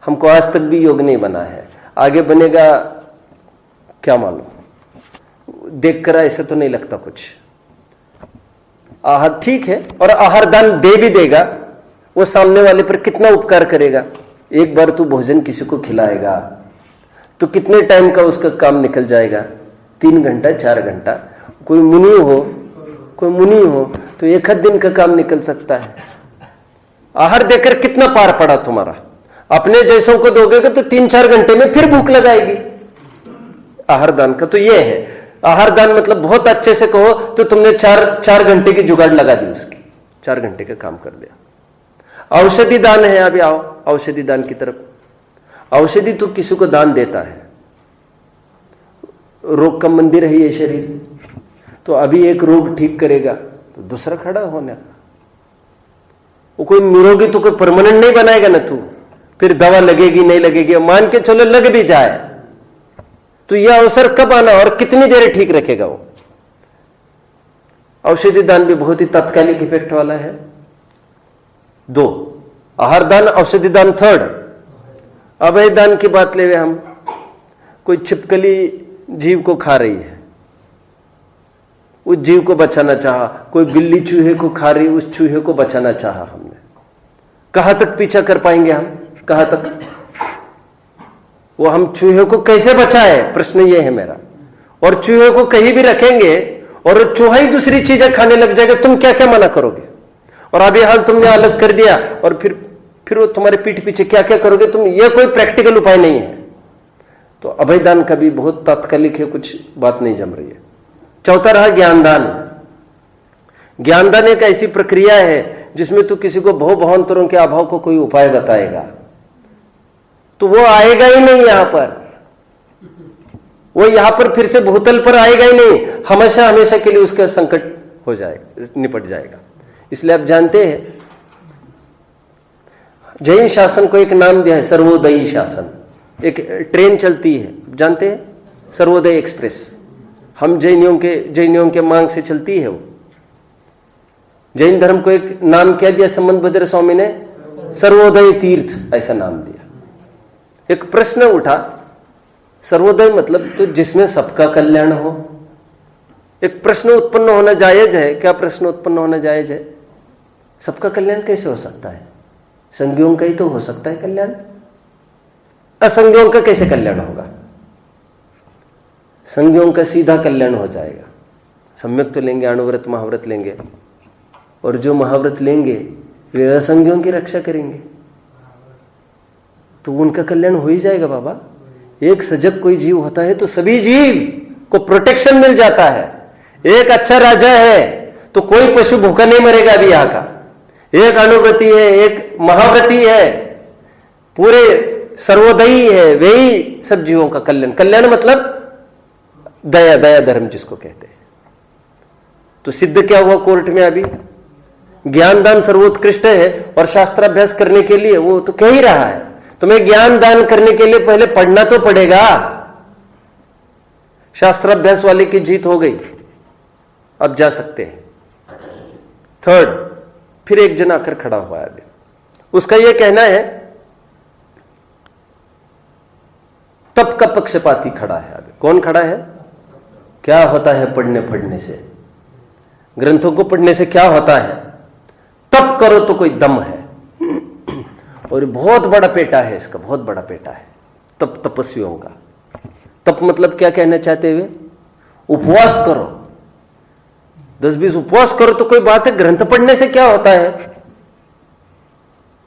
हमको आज तक भी योग नहीं बना है, आगे बनेगा क्या मालूम। देखकर ऐसा तो नहीं लगता कुछ। आहार ठीक है, और आहार दान दे भी देगा, वो सामने वाले पर कितना उपकार करेगा। एक बार तू भोजन किसी को खिलाएगा तो कितने टाइम का उसका काम निकल जाएगा? 3 घंटा 4 घंटा। कोई मुनि हो तो 1 दिन का काम निकल सकता है। आहार देकर कितना पार पड़ा तुम्हारा। अपने जैसों को दोगे तो 3-4 घंटे में फिर भूख लगाएगी। आहार दान का तो ये है। आहार दान मतलब बहुत अच्छे से कहो तो तुमने 4 घंटे की जुगाड़ लगा दी, उसकी 4 घंटे का काम कर दिया। औषधि दान है, अभी आओ औषधि दान की तरफ। औषधि तो किसी को दान देता है, रोग का मंदिर है ये शरीर, तो अभी एक रोग ठीक करेगा तो दूसरा खड़ा होने का। वो कोई निरोगी तो कोई परमानेंट नहीं बनाएगा ना तू, फिर दवा लगेगी नहीं लगेगी, मान के चलो लग भी जाए तो यह अवसर कब आना और कितनी देर ठीक रखेगा वो। औषधि दान भी बहुत ही तात्कालिक इफेक्ट वाला है। 2 आहार दान, औषधि दान 3rd। अभय दान की बात ले हम, कोई छिपकली जीव को खा रही है, उस जीव को बचाना चाहा, कोई बिल्ली चूहे को खा रही, उस चूहे को बचाना चाहा हमने। कहां तक पीछा कर पाएंगे हम? कहां तक? वो हम चूहे को कैसे बचाए, प्रश्न ये है मेरा। और चूहे को कहीं भी रखेंगे और चूहा ही दूसरी चीजें खाने लग जाएगा, तुम क्या क्या मना करोगे? और अभी हाल तुमने अलग कर दिया और फिर वो तुम्हारे पीठ पीछे क्या क्या करोगे तुम? ये कोई प्रैक्टिकल उपाय नहीं है। तो अभयदान का भी बहुत तात्कालिक है, कुछ बात नहीं जम रही है। चौथा रहा ज्ञानदान। ज्ञानदान एक ऐसी प्रक्रिया है जिसमें तू किसी को भव-भावांतरों के अभाव को कोई उपाय बताएगा तो वो आएगा ही नहीं यहां पर, वो यहां पर फिर से भूतल पर आएगा ही नहीं, हमेशा हमेशा के लिए उसका संकट हो जाएगा, निपट जाएगा। इसलिए आप जानते हैं जैन शासन को एक नाम दिया है, सर्वोदयी शासन। एक ट्रेन चलती है, जानते हैं, सर्वोदय एक्सप्रेस। हम जैनियों के मांग से चलती है वो। जैन धर्म को एक नाम क्या दिया संबंध भद्र स्वामी ने? सर्वोदय तीर्थ, ऐसा नाम दिया। एक प्रश्न उठा, सर्वोदय मतलब तो जिसमें सबका कल्याण हो। एक प्रश्न उत्पन्न होना जायज है। क्या प्रश्न उत्पन्न होना जायज है? सबका कल्याण कैसे हो सकता है? संज्ञों का ही तो हो सकता है कल्याण, असंज्ञों का कैसे कल्याण होगा? संज्ञों का सीधा कल्याण हो जाएगा। सम्यक तो लेंगे, अणुव्रत महाव्रत लेंगे, और जो महाव्रत लेंगे वे असंज्ञों की रक्षा करेंगे तो उनका कल्याण हो ही जाएगा बाबा। एक सजग कोई जीव होता है तो सभी जीव को प्रोटेक्शन मिल जाता है। एक अच्छा राजा है तो कोई पशु भूखा नहीं मरेगा अभी यहाँ का। एक अणुव्रती है, एक महाव्रती है, पूरे सर्वोदयी है, वही सब जीवों का कल्याण। कल्याण मतलब दया, दया धर्म जिसको कहते हैं। तो सिद्ध क्या हुआ कोर्ट में अभी? ज्ञानदान सर्वोत्कृष्ट है और शास्त्राभ्यास करने के लिए वो तो कह ही रहा है तुम्हें ज्ञान दान करने के लिए पहले पढ़ना तो पड़ेगा। शास्त्राभ्यास वाले की जीत हो गई, अब जा सकते हैं। थर्ड, फिर एक जन आकर खड़ा हुआ है अभी। उसका यह कहना है, तप का पक्षपाती खड़ा है अभी। कौन खड़ा है? क्या होता है पढ़ने से, ग्रंथों को पढ़ने से क्या होता है? तप करो तो कोई दम है। और बहुत बड़ा पेटा है इसका, बहुत बड़ा पेटा है तपस्वियों का। तप मतलब क्या कहना चाहते हुए? उपवास करो, 10-20 उपवास करो तो कोई बात है, ग्रंथ पढ़ने से क्या होता है?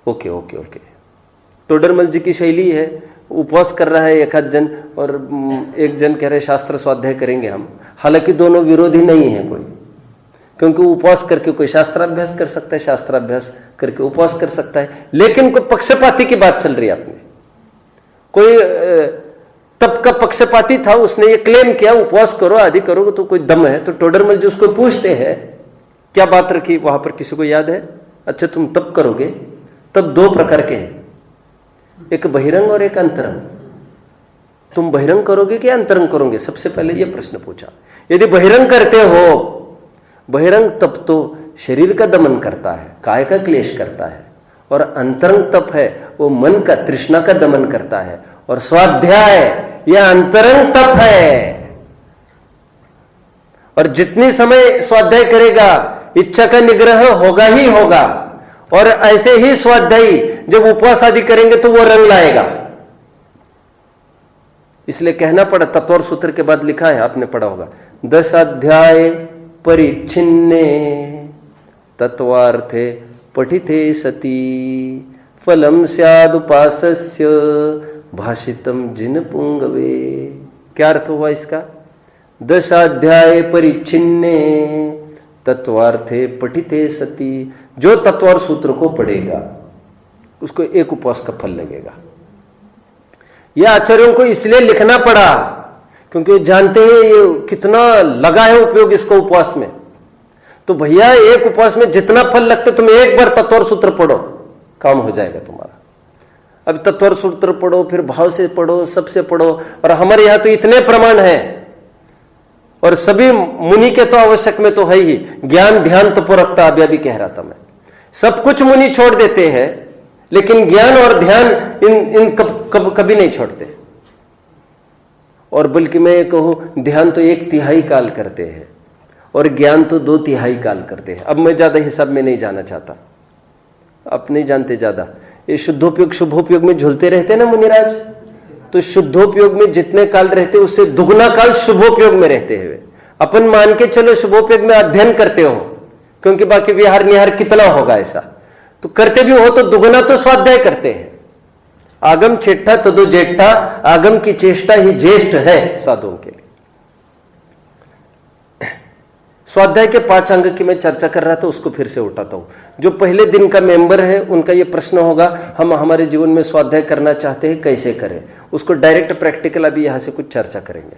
Okay okay okay. Todarmal ji की शैली है, उपवास कर रहा है एक आध जन और एक जन कह रहे शास्त्र स्वाध्याय करेंगे हम। हालांकि दोनों विरोधी नहीं है कोई, क्योंकि उपवास करके कोई शास्त्राभ्यास कर सकता है, शास्त्राभ्यास करके उपवास कर सकता है। लेकिन कोई पक्षपाती की बात चल रही है अपने। कोई तप का पक्षपाती था, उसने ये क्लेम किया उपवास करो आदि करोगे तो कोई दम है। तो टोडरमल जी उसको पूछते हैं क्या बात रखी वहां पर, किसी को याद है? अच्छा तुम तप करोगे, तब 2 प्रकार के हैं, एक बहिरंग और एक अंतरंग। तुम बहिरंग करोगे कि अंतरंग करोगे? सबसे पहले यह प्रश्न पूछा। यदि बहिरंग करते हो, बहिरंग तप तो शरीर का दमन करता है, काय का क्लेश करता है, और अंतरंग तप है वो मन का, तृष्णा का दमन करता है। और स्वाध्याय यह अंतरंग तप है। और जितनी समय स्वाध्याय करेगा इच्छा का निग्रह होगा ही होगा। और ऐसे ही स्वाध्यायी जब उपवास आदि करेंगे तो वो रंग लाएगा। इसलिए कहना पड़ा, तत्वर सूत्र के बाद लिखा है, आपने पढ़ा होगा, 10 अध्याय परिच्छिन्ने तत्वार्थे पठिते सती फलम स्यादुपासस्य भाषितम जिन पुंगवे। क्या अर्थ हुआ इसका? 10 अध्याय परिच्छिन्ने तत्वार्थे पठिते सती, जो तत्वार सूत्र को पढ़ेगा उसको एक उपवास का फल लगेगा। यह आचार्यों को इसलिए लिखना पड़ा क्योंकि जानते हैं ये कितना लगा है उपयोग इसको उपवास में। तो भैया एक उपवास में जितना फल लगता है, तुम एक बार तत्वर सूत्र पढ़ो, काम हो जाएगा तुम्हारा। अब तत्वर सूत्र पढ़ो, फिर भाव से पढ़ो, सबसे पढ़ो। और हमारे यहां तो इतने प्रमाण हैं, और सभी मुनि के तो आवश्यक में तो है ही। ज्ञान ध्यान तपोरकता अभी कह रहा था मैं, सब कुछ मुनि छोड़ देते हैं, लेकिन ज्ञान और ध्यान इन कभी नहीं छोड़ते। और बल्कि मैं कहूं, ध्यान तो 1/3 काल करते हैं और ज्ञान तो 2/3 काल करते हैं। अब मैं ज्यादा हिसाब में नहीं जाना चाहता, आप नहीं जानते ज्यादा। ये शुद्धोपयोग शुभोपयोग में झूलते रहते ना मुनिराज, तो शुद्धोपयोग में जितने काल रहते उससे दुगना काल शुभोपयोग में रहते हुए। अपन मान के चलो शुभोपयोग में अध्ययन करते हो, क्योंकि बाकी विहार निहार कितना होगा ऐसा, तो करते भी हो तो दुगना तो स्वाध्याय करते हैं। आगम चेष्टा तदो ज्येष्ठा, आगम की चेष्टा ही ज्येष्ठ है साधुओं के लिए। स्वाध्याय के 5 अंग की मैं चर्चा कर रहा था, उसको फिर से उठाता हूं। जो पहले दिन का मेंबर है उनका ये प्रश्न होगा, हम हमारे जीवन में स्वाध्याय करना चाहते हैं, कैसे करें? उसको डायरेक्ट प्रैक्टिकल अभी यहां से कुछ चर्चा करेंगे।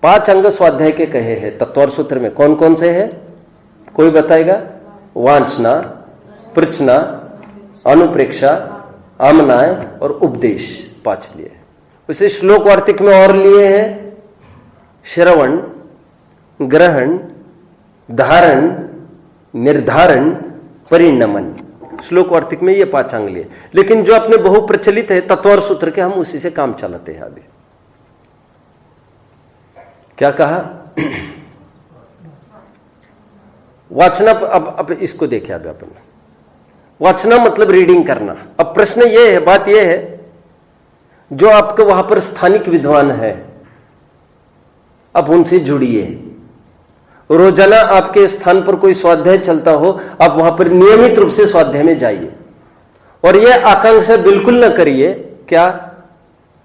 5 अंग स्वाध्याय के कहे हैं तत्वार सूत्र में, कौन कौन से हैं? कोई बताएगा? वांछना, प्रचना, अनुप्रेक्षा, आमनाय और उपदेश, 5 लिए। उसे श्लोक वार्तिक में और लिए हैं श्रवण, ग्रहण, धारण, निर्धारण, परिणमन। श्लोक वार्तिक में ये 5 अंग लिए, लेकिन जो अपने बहु प्रचलित है तत्वार सूत्र के, हम उसी से काम चलाते हैं। अभी क्या कहा? वाचना। अब इसको देखें। अब अपन वाचना मतलब रीडिंग करना। अब प्रश्न ये है, बात ये है, जो आपके वहां पर स्थानिक विद्वान है, अब उनसे जुड़िए। रोजाना आपके स्थान पर कोई स्वाध्याय चलता हो, आप वहां पर नियमित रूप से स्वाध्याय में जाइए। और यह आकांक्षा बिल्कुल न करिए क्या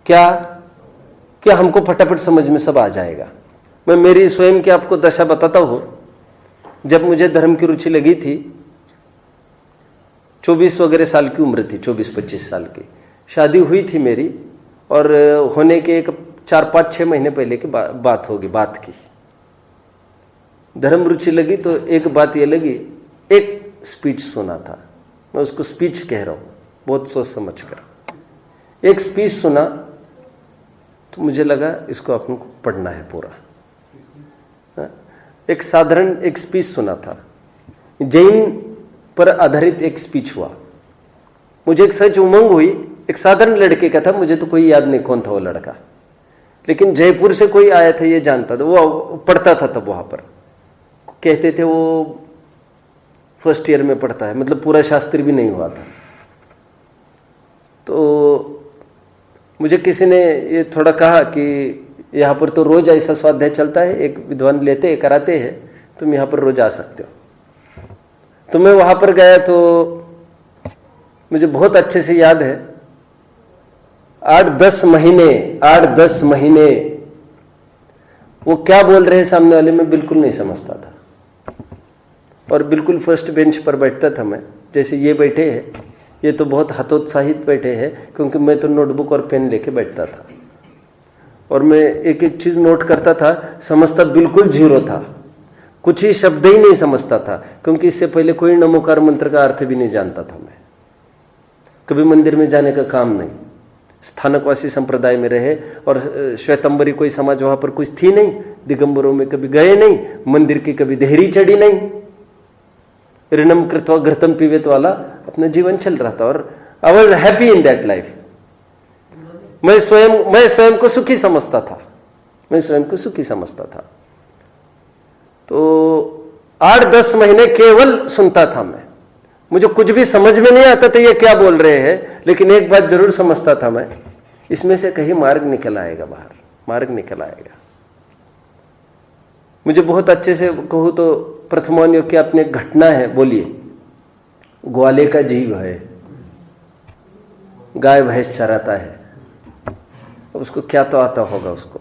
क्या क्या हमको फटाफट समझ में सब आ जाएगा। मैं मेरी स्वयं की आपको दशा बताता हूं। जब मुझे धर्म की रुचि लगी थी, 24 वगैरह साल की उम्र थी, 24-25 साल की शादी हुई थी मेरी, और होने के एक 4-5-6 महीने पहले की बात होगी। बात की धर्म रुचि लगी तो एक बात ये लगी, एक स्पीच सुना था, मैं उसको स्पीच कह रहा हूं बहुत सोच समझ कर। एक स्पीच सुना तो मुझे लगा इसको अपन को पढ़ना है पूरा। एक साधारण एक स्पीच सुना था, जैन पर आधारित एक स्पीच हुआ। मुझे एक सच उमंग हुई, एक साधारण लड़के का था, मुझे तो कोई याद नहीं कौन था वो लड़का, लेकिन जयपुर से कोई आया था ये जानता था, वो पढ़ता था तब वहां पर। कहते थे वो फर्स्ट ईयर में पढ़ता है, मतलब पूरा शास्त्री भी नहीं हुआ था। तो मुझे किसी ने ये थोड़ा कहा कि यहाँ पर तो रोज ऐसा स्वाध्याय चलता है, एक विद्वान लेते हैं, कराते हैं, तुम यहाँ पर रोज आ सकते हो। तो मैं वहाँ पर गया तो मुझे बहुत अच्छे से याद है, 8-10 महीने वो क्या बोल रहे हैं सामने वाले में बिल्कुल नहीं समझता था। और बिल्कुल फर्स्ट बेंच पर बैठता था मैं, जैसे ये बैठे हैं, ये तो बहुत हतोत्साहित बैठे हैं, क्योंकि मैं तो नोटबुक और पेन लेके बैठता था और मैं एक एक चीज़ नोट करता था, समझता बिल्कुल जीरो था, कुछ ही शब्द ही नहीं समझता था, क्योंकि इससे पहले कोई नमोकार मंत्र का अर्थ भी नहीं जानता था मैं। कभी मंदिर में जाने का काम नहीं, स्थानकवासी संप्रदाय में रहे, और श्वेतंबरी कोई समाज वहाँ पर कुछ थी नहीं, दिगंबरों में कभी गए नहीं, मंदिर की कभी देहरी चढ़ी नहीं, ऋणम कृत्वा घृतम पीवेत वाला अपना जीवन चल रहा था, और I was happy in that life. मैं स्वयं को सुखी समझता था। तो 8-10 महीने केवल सुनता था मैं, मुझे कुछ भी समझ में नहीं आता था ये क्या बोल रहे हैं, लेकिन एक बात जरूर समझता था मैं, इसमें से कहीं मार्ग निकल आएगा, बाहर मार्ग निकल आएगा। मुझे बहुत अच्छे से कहूँ तो प्रथमान्योग की अपनी एक घटना है। बोलिए, ग्वाले का जीव है, गाय भैंस चराता है, उसको क्या तो आता होगा उसको,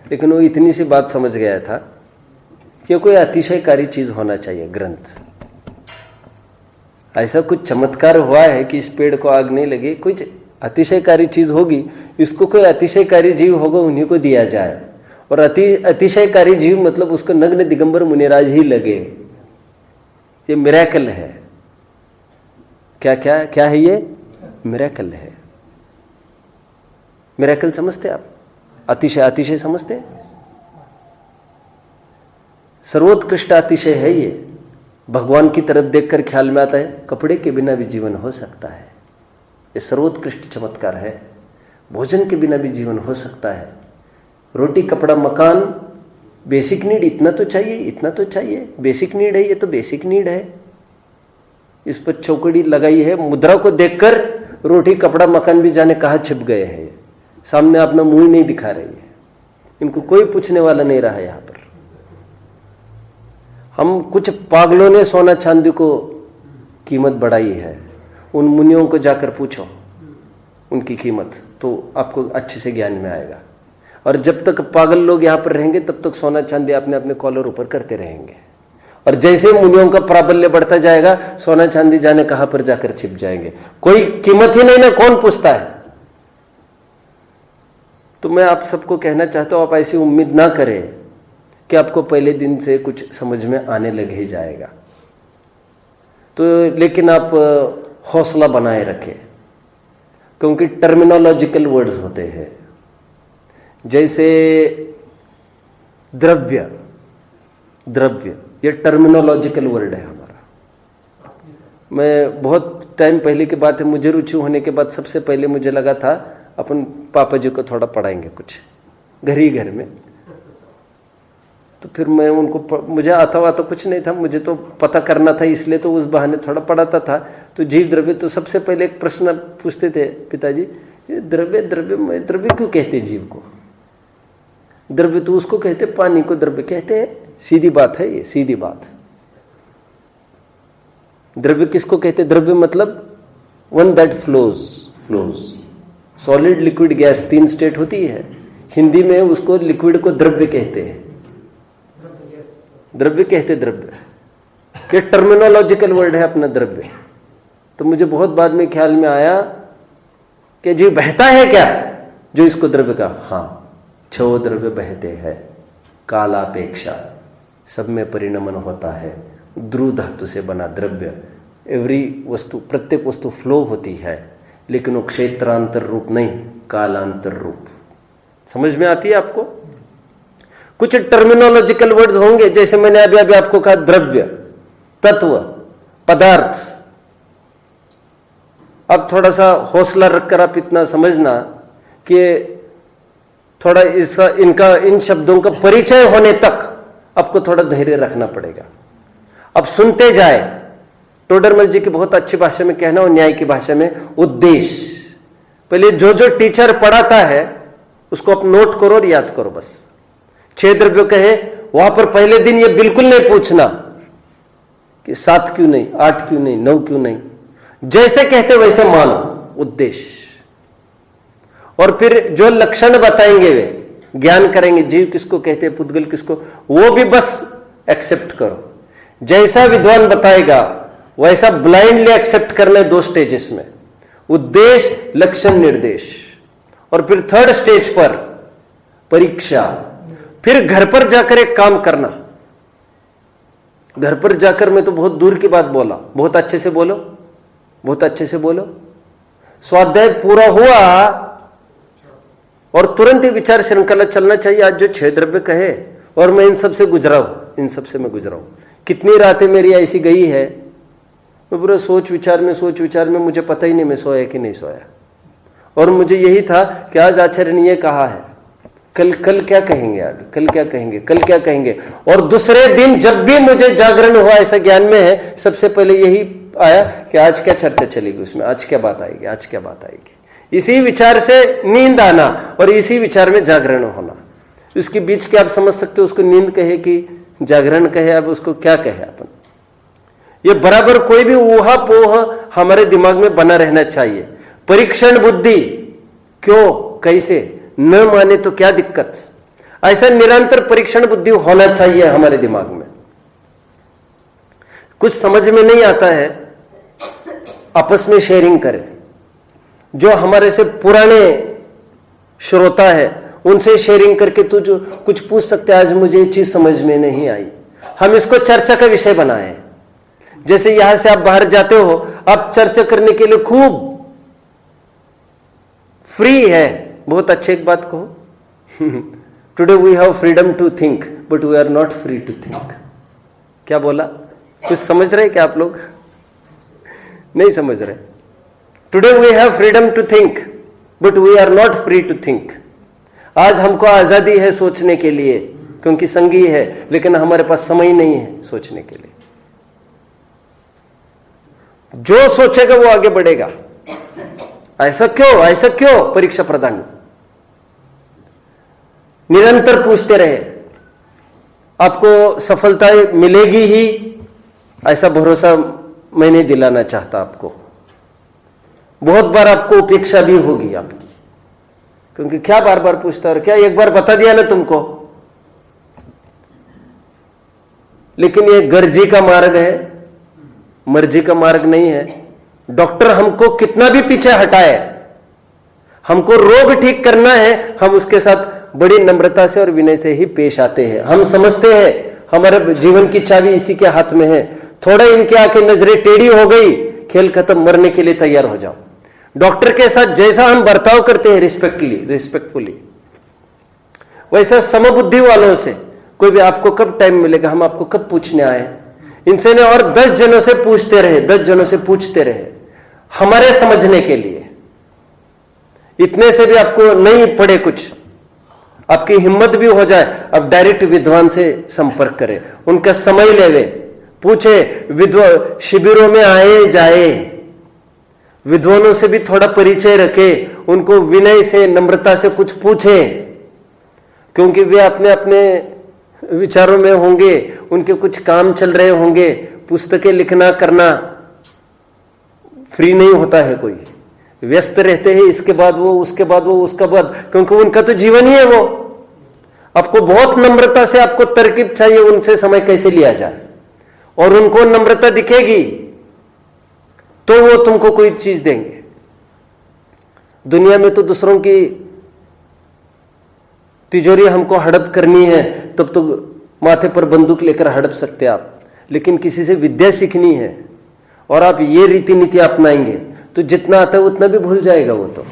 लेकिन वो इतनी सी बात समझ गया था कि कोई अतिशयकारी चीज होना चाहिए, ग्रंथ। ऐसा कुछ चमत्कार हुआ है कि इस पेड़ को आग नहीं लगी, कुछ अतिशयकारी चीज होगी, इसको कोई अतिशयकारी जीव होगा, उन्हीं को दिया जाए। और अतिशयकारी जीव मतलब उसको नग्न दिगंबर मुनिराज ही लगे। ये मिरेकल है। क्या क्या क्या है ये? मिरेकल है। मिरेकल समझते आप? अतिशय समझते? सर्वोत्कृष्ट अतिशय है ये। भगवान की तरफ देखकर ख्याल में आता है कपड़े के बिना भी जीवन हो सकता है। ये सर्वोत्कृष्ट चमत्कार है। भोजन के बिना भी जीवन हो सकता है। रोटी कपड़ा मकान, बेसिक नीड इतना तो चाहिए, बेसिक नीड है, ये तो बेसिक नीड है। इस पर चौकड़ी लगाई है, मुद्रा को देखकर रोटी कपड़ा मकान भी जाने कहाँ छिप गए हैं। सामने अपना मुंह ही नहीं दिखा रही है, इनको कोई पूछने वाला नहीं रहा यहां पर। हम कुछ पागलों ने सोना चांदी को कीमत बढ़ाई है, उन मुनियों को जाकर पूछो उनकी कीमत, तो आपको अच्छे से ज्ञान में आएगा। और जब तक पागल लोग यहाँ पर रहेंगे तब तक सोना चांदी अपने अपने कॉलर ऊपर करते रहेंगे, और जैसे मुनियों का प्राबल्य बढ़ता जाएगा सोना चांदी जाने कहां पर जाकर छिप जाएंगे, कोई कीमत ही नहीं ना, कौन पूछता है। तो मैं आप सबको कहना चाहता हूं, आप ऐसी उम्मीद ना करें कि आपको पहले दिन से कुछ समझ में आने लग ही जाएगा। तो लेकिन आप हौसला बनाए रखें, क्योंकि टर्मिनोलॉजिकल वर्ड्स होते हैं, जैसे द्रव्य, द्रव्य ये टर्मिनोलॉजिकल वर्ड है हमारा। मैं बहुत टाइम पहले की बात है, मुझे रुचि होने के बाद सबसे पहले मुझे लगा था अपन पापा जी को थोड़ा पढ़ाएंगे कुछ घर ही घर में। तो फिर मैं उनको, मुझे आता हुआ तो कुछ नहीं था, मुझे तो पता करना था, इसलिए तो उस बहाने थोड़ा पढ़ाता था। तो जीव द्रव्य, तो सबसे पहले एक प्रश्न पूछते थे पिताजी, ये द्रव्य द्रव्य द्रव्य क्यों कहते जीव को? द्रव्य तो उसको कहते पानी को द्रव्य कहते हैं, सीधी बात है ये, सीधी बात। द्रव्य किसको कहते? द्रव्य मतलब one that flows, flows, solid liquid gas, 3 state होती है। हिंदी में उसको लिक्विड को द्रव्य कहते हैं, द्रव्य कहते, द्रव्य। ये टर्मिनोलॉजिकल वर्ड है अपना द्रव्य। तो मुझे बहुत बाद में ख्याल में आया कि जी बहता है क्या जो इसको द्रव्य का? हाँ, 6 द्रव्य बहते हैं, कालापेक्षा, सब में परिणमन होता है, ध्रुव धातु से बना द्रव्य। एवरी वस्तु, प्रत्येक वस्तु फ्लो होती है, लेकिन वो क्षेत्रांतर रूप नहीं, कालांतर रूप। समझ में आती है आपको? कुछ टर्मिनोलॉजिकल वर्ड्स होंगे, जैसे मैंने अभी आपको कहा द्रव्य, तत्व, पदार्थ। अब थोड़ा सा हौसला रखकर आप इतना समझना कि थोड़ा इन शब्दों का परिचय होने तक आपको थोड़ा धैर्य रखना पड़ेगा। अब सुनते जाए, टोडरमल जी की बहुत अच्छी भाषा में कहना, और न्याय की भाषा में, उद्देश्य। पहले जो जो टीचर पढ़ाता है उसको आप नोट करो और याद करो बस। 6 द्रव्य कहे, वहां पर पहले दिन ये बिल्कुल नहीं पूछना कि 7 क्यों नहीं, 8 क्यों नहीं, 9 क्यों नहीं, जैसे कहते वैसे मानो, उद्देश्य। और फिर जो लक्षण बताएंगे वे ज्ञान करेंगे, जीव किसको कहते हैं, पुद्गल किसको, वो भी बस एक्सेप्ट करो। जैसा विद्वान बताएगा वैसा ब्लाइंडली एक्सेप्ट करना है 2 स्टेजेस में, उद्देश्य, लक्षण, निर्देश। और फिर 3rd स्टेज पर परीक्षा। फिर घर पर जाकर एक काम करना। घर पर जाकर, मैं तो बहुत दूर की बात बोला, बहुत अच्छे से बोलो, बहुत अच्छे से बोलो। स्वाध्याय पूरा हुआ और तुरंत ही विचार श्रृंखला चलना चाहिए। आज जो 6 द्रव्य कहे, और मैं इन सब से गुजरा हूं, इन सब से मैं गुजरा हूं। कितनी रातें मेरी ऐसी गई है, मैं पूरा सोच विचार में मुझे पता ही नहीं मैं सोया कि नहीं सोया। और मुझे यही था कि आज आचार्य ने ये कहा है, कल क्या कहेंगे, आगे कल क्या कहेंगे, कल क्या कहेंगे। और दूसरे दिन जब भी मुझे जागरण हुआ, ऐसा ज्ञान में है, सबसे पहले यही आया कि आज क्या चर्चा चलेगी, उसमें आज क्या बात आएगी, आज क्या बात आएगी। इसी विचार से नींद आना और इसी विचार में जागरण होना। इसके बीच के आप समझ सकते हो, उसको नींद कहे कि जागरण कहे, अब उसको क्या कहे अपन। ये बराबर कोई भी ऊहा पोह हमारे दिमाग में बना रहना चाहिए। परीक्षण बुद्धि, क्यों, कैसे, न माने तो क्या दिक्कत, ऐसा निरंतर परीक्षण बुद्धि होना चाहिए हमारे दिमाग में। कुछ समझ में नहीं आता है, आपस में शेयरिंग करें। जो हमारे से पुराने श्रोता है उनसे शेयरिंग करके तू जो कुछ पूछ सकते हैं, आज मुझे ये चीज समझ में नहीं आई, हम इसको चर्चा का विषय बनाए। जैसे यहां से आप बाहर जाते हो, आप चर्चा करने के लिए खूब फ्री है। बहुत अच्छी एक बात कहो, today we have freedom to think but we are not free to think. क्या बोला? कुछ समझ रहे क्या आप लोग? नहीं समझ रहे। Today we have freedom to think but we are not free to think. आज हमको आजादी है सोचने के लिए, क्योंकि संगी है, लेकिन हमारे पास समय नहीं है सोचने के लिए। जो सोचेगा वो आगे बढ़ेगा। ऐसा क्यों, ऐसा क्यों? परीक्षा प्रधान। निरंतर पूछते रहे, आपको सफलता मिलेगी ही ऐसा भरोसा मैं नहीं दिलाना चाहता आपको। बहुत बार आपको उपेक्षा भी होगी आपकी, क्योंकि क्या बार बार पूछता, और क्या एक बार बता दिया ना तुमको। लेकिन ये गर्जी का मार्ग है, मर्जी का मार्ग नहीं है। डॉक्टर हमको कितना भी पीछे हटाए, हमको रोग ठीक करना है, हम उसके साथ बड़ी नम्रता से और विनय से ही पेश आते हैं। हम समझते हैं हमारे जीवन की चाबी इसी के हाथ में है। थोड़ा इनके आंखें नजरें टेढ़ी हो गई, खेल खत्म, मरने के लिए तैयार हो जाओ। डॉक्टर के साथ जैसा हम बर्ताव करते हैं रिस्पेक्टफुली, वैसा समबुद्धि वालों से कोई भी, आपको कब टाइम मिलेगा, हम आपको कब पूछने आए, इनसे ने और 10 जनों से पूछते रहे, 10 जनों से पूछते रहे हमारे समझने के लिए। इतने से भी आपको नहीं पड़े कुछ, आपकी हिम्मत भी हो जाए, अब डायरेक्ट विद्वान से संपर्क करें, उनका समय लेवे, पूछे, शिविरों में आए जाए, विद्वानों से भी थोड़ा परिचय रखे, उनको विनय से नम्रता से कुछ पूछे, क्योंकि वे अपने अपने विचारों में होंगे, उनके कुछ काम चल रहे होंगे। पुस्तकें लिखना करना फ्री नहीं होता है, कोई व्यस्त रहते हैं, इसके बाद वो, उसके बाद वो, उसके बाद, क्योंकि उनका तो जीवन ही है वो। आपको बहुत नम्रता से, आपको तरकीब चाहिए उनसे समय कैसे लिया जाए, और उनको नम्रता दिखेगी तो वो तुमको कोई चीज देंगे। दुनिया में तो दूसरों की तिजोरी हमको हड़प करनी है, तब तो माथे पर बंदूक लेकर हड़प सकते आप, लेकिन किसी से विद्या सीखनी है और आप ये रीति नीति अपनाएंगे तो जितना आता है उतना भी भूल जाएगा वो। तो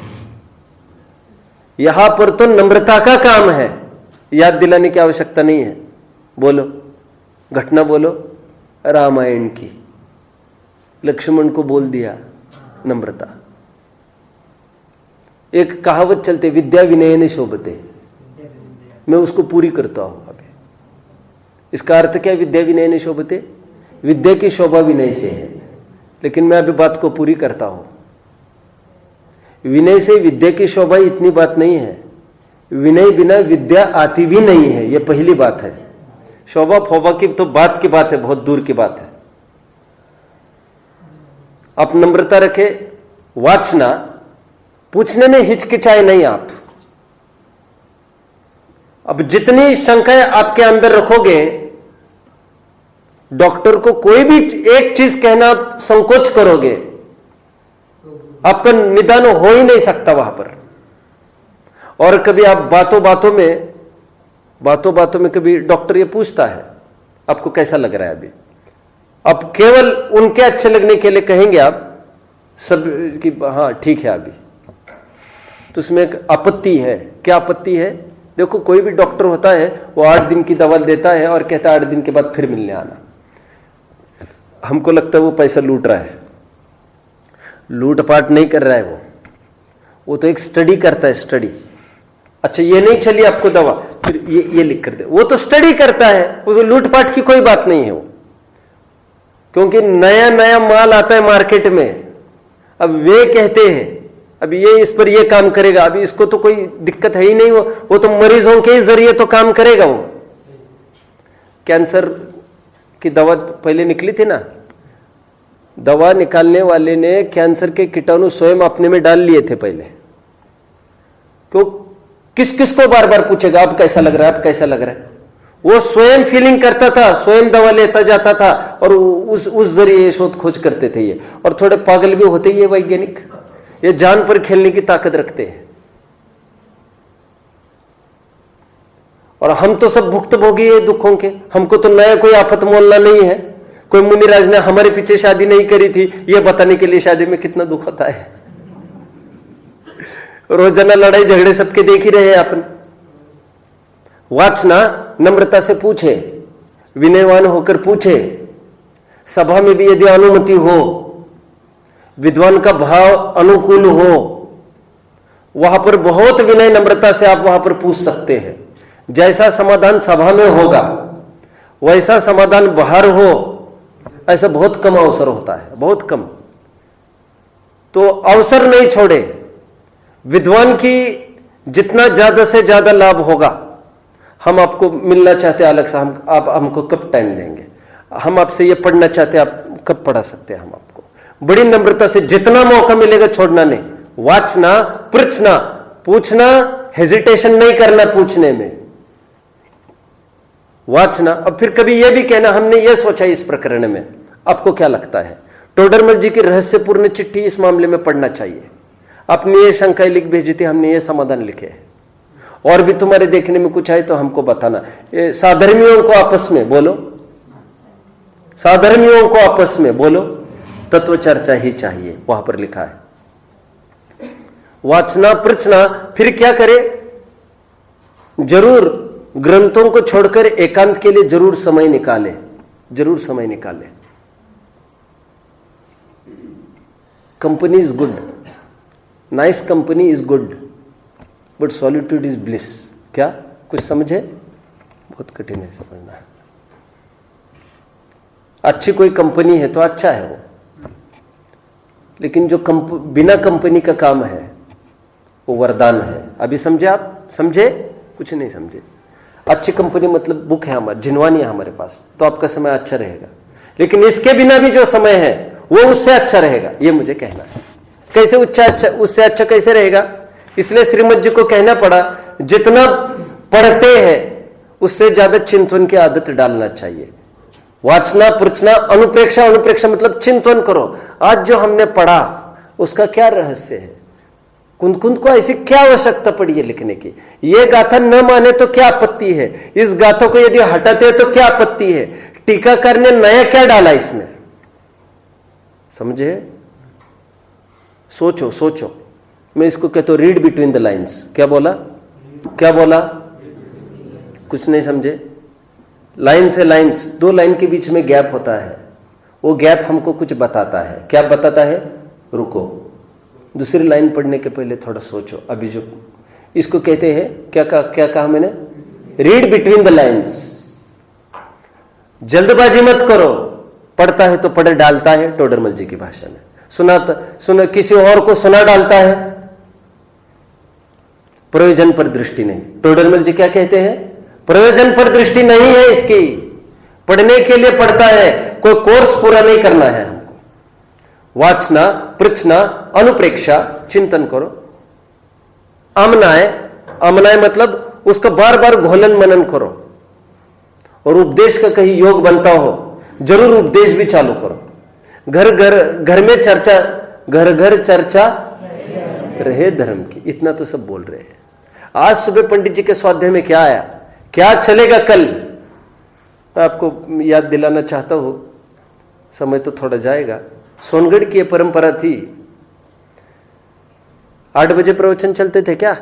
यहां पर तो नम्रता का काम है, याद दिलाने की आवश्यकता नहीं है। बोलो, घटना बोलो रामायण की, लक्ष्मण को बोल दिया नम्रता। एक कहावत चलते, विद्या विनयने शोभते, मैं उसको पूरी करता हूं अभी। इसका अर्थ क्या है, विद्या विनयने शोभते? विद्या की शोभा विनय से है, लेकिन मैं अभी बात को पूरी करता हूं। विनय से विद्या की शोभा इतनी बात नहीं है, विनय बिना विद्या आती भी नहीं है, यह पहली बात है। शोभा फोभा की तो बात की बात है, बहुत दूर की बात है। आप नम्रता रखे, वाचना, पूछने में हिचकिचाए नहीं आप। अब जितनी शंकाएं आपके अंदर रखोगे, डॉक्टर को कोई भी एक चीज कहना आप संकोच करोगे, आपका निदान हो ही नहीं सकता वहां पर। और कभी आप बातों बातों में कभी डॉक्टर ये पूछता है आपको कैसा लग रहा है अभी, आप केवल उनके अच्छे लगने के लिए कहेंगे आप सब कि हाँ ठीक है अभी, तो उसमें एक आपत्ति है। क्या आपत्ति है? देखो, कोई भी डॉक्टर होता है वो 8 दिन की दवा देता है और कहता है 8 दिन के बाद फिर मिलने आना। हमको लगता है वो पैसा लूट रहा है, लूटपाट नहीं कर रहा है वो तो एक स्टडी करता है, स्टडी। अच्छा ये नहीं चली आपको दवा, फिर ये लिख कर दे, वो तो स्टडी करता है, वो तो लूटपाट की कोई बात नहीं है वो, क्योंकि नया नया माल आता है मार्केट में। अब वे कहते हैं अब ये इस पर ये काम करेगा, अभी इसको तो कोई दिक्कत है ही नहीं, वो तो मरीजों के जरिए तो काम करेगा। वो कैंसर की दवा पहले निकली थी ना, दवा निकालने वाले ने कैंसर के कीटाणु स्वयं अपने में डाल लिए थे पहले। क्यों? किस किस को बार बार पूछेगा अब कैसा लग रहा है, अब कैसा लग रहा है? वो स्वयं फीलिंग करता था, स्वयं दवा लेता जाता था और उस जरिए शोध खोज करते थे ये। और थोड़े पागल भी होते ये वैज्ञानिक, ये जान पर खेलने की ताकत रखते हैं। और हम तो सब भुक्तभोगी है दुखों के, हमको तो नया कोई आफत मोलना नहीं है। कोई मुनिराज ने हमारे पीछे शादी नहीं करी थी, ये बताने के लिए शादी में कितना दुख होता है। रोजाना लड़ाई झगड़े सबके देख ही रहे हैं अपन। वाचना, नम्रता से पूछे, विनयवान होकर पूछे, सभा में भी यदि अनुमति हो, विद्वान का भाव अनुकूल हो, वहां पर बहुत विनय नम्रता से आप वहां पर पूछ सकते हैं। जैसा समाधान सभा में होगा वैसा समाधान बाहर हो, ऐसा बहुत कम अवसर होता है, बहुत कम। तो अवसर नहीं छोड़े। विद्वान की जितना ज्यादा से ज्यादा लाभ होगा हम आपको मिलना चाहते हैं अलग से, आप हमको कब टाइम देंगे? हम आपसे ये पढ़ना चाहते हैं, आप कब पढ़ा सकते हैं हम आपको? बड़ी नम्रता से जितना मौका मिलेगा छोड़ना नहीं, वाचना, पृछना, पूछना, हेजिटेशन नहीं करना पूछने में, वाचना। अब फिर कभी यह भी कहना हमने यह सोचा इस प्रकरण में, आपको क्या लगता है? टोडरमल जी की रहस्यपूर्ण चिट्ठी इस मामले में पढ़ना चाहिए। आपने ये शंकाएं लिख भेजी थी, हमने ये समाधान लिखे हैं। और भी तुम्हारे देखने में कुछ आए तो हमको बताना। साधर्मियों को आपस में बोलो, साधर्मियों को आपस में बोलो, तत्व चर्चा ही चाहिए, वहां पर लिखा है। वाचना, पृछना, फिर क्या करे? जरूर ग्रंथों को छोड़कर एकांत के लिए जरूर समय निकाले, जरूर समय निकाले। Company is good, nice company is good, but solitude is bliss. क्या कुछ समझे? बहुत कठिन है समझना। अच्छी कोई कंपनी है तो अच्छा है वो, लेकिन जो बिना कंपनी का काम है वो वरदान है। अभी समझे आप? समझे? कुछ नहीं समझे। अच्छी कंपनी मतलब बुक है हमारे, जिनवानी है हमारे पास, तो आपका समय अच्छा रहेगा। लेकिन इसके बिना भी जो समय है वो उससे अच्छा रहेगा, ये मुझे कहना है। कैसे अच्छा उससे अच्छा कैसे रहेगा? इसलिए श्रीमद जी को कहना पड़ा, जितना पढ़ते हैं उससे ज्यादा चिंतन की आदत डालना चाहिए। वाचना, पृछना, अनुप्रेक्षा, अनुप्रेक्षा मतलब चिंतन करो। आज जो हमने पढ़ा उसका क्या रहस्य है? कुंद को ऐसी क्या आवश्यकता पड़ी है लिखने की? ये गाथा न माने तो क्या आपत्ति है? इस गाथा को यदि हटाते हैं तो क्या आपत्ति है? टीकाकार ने नया क्या डाला इसमें? समझे? सोचो सोचो। मैं इसको कहता हूं रीड बिटवीन द लाइन्स। क्या बोला? क्या बोला? कुछ नहीं समझे? लाइन से लाइन्स, दो लाइन के बीच में गैप होता है, वो गैप हमको कुछ बताता है। क्या बताता है? रुको, दूसरी लाइन पढ़ने के पहले थोड़ा सोचो। अभी जो इसको कहते हैं, क्या कहा मैंने? Read between the lines. जल्दबाजी मत करो, पढ़ता है तो पढ़े डालता है, टोडरमल जी की भाषा में। सुना किसी और को सुना डालता है, प्रयोजन पर दृष्टि नहीं। टोडरमल जी क्या कहते हैं? प्रयोजन पर दृष्टि नहीं है इसकी, पढ़ने के लिए पढ़ता है, कोई कोर्स पूरा नहीं करना है हमको। वाचना, पृछना, अनुप्रेक्षा, चिंतन करो। आमनाय मतलब उसका बार बार घोलन मनन करो। और उपदेश का कहीं योग बनता हो जरूर उपदेश भी चालू करो। घर में चर्चा, घर चर्चा रहे धर्म की, इतना तो सब बोल रहे हैं। आज सुबह पंडित जी के स्वाध्याय में क्या आया? क्या चलेगा कल? मैं आपको याद दिलाना चाहता हूं, समय तो थोड़ा जाएगा। सोनगढ़ की परंपरा थी, 8 बजे प्रवचन चलते थे। क्या?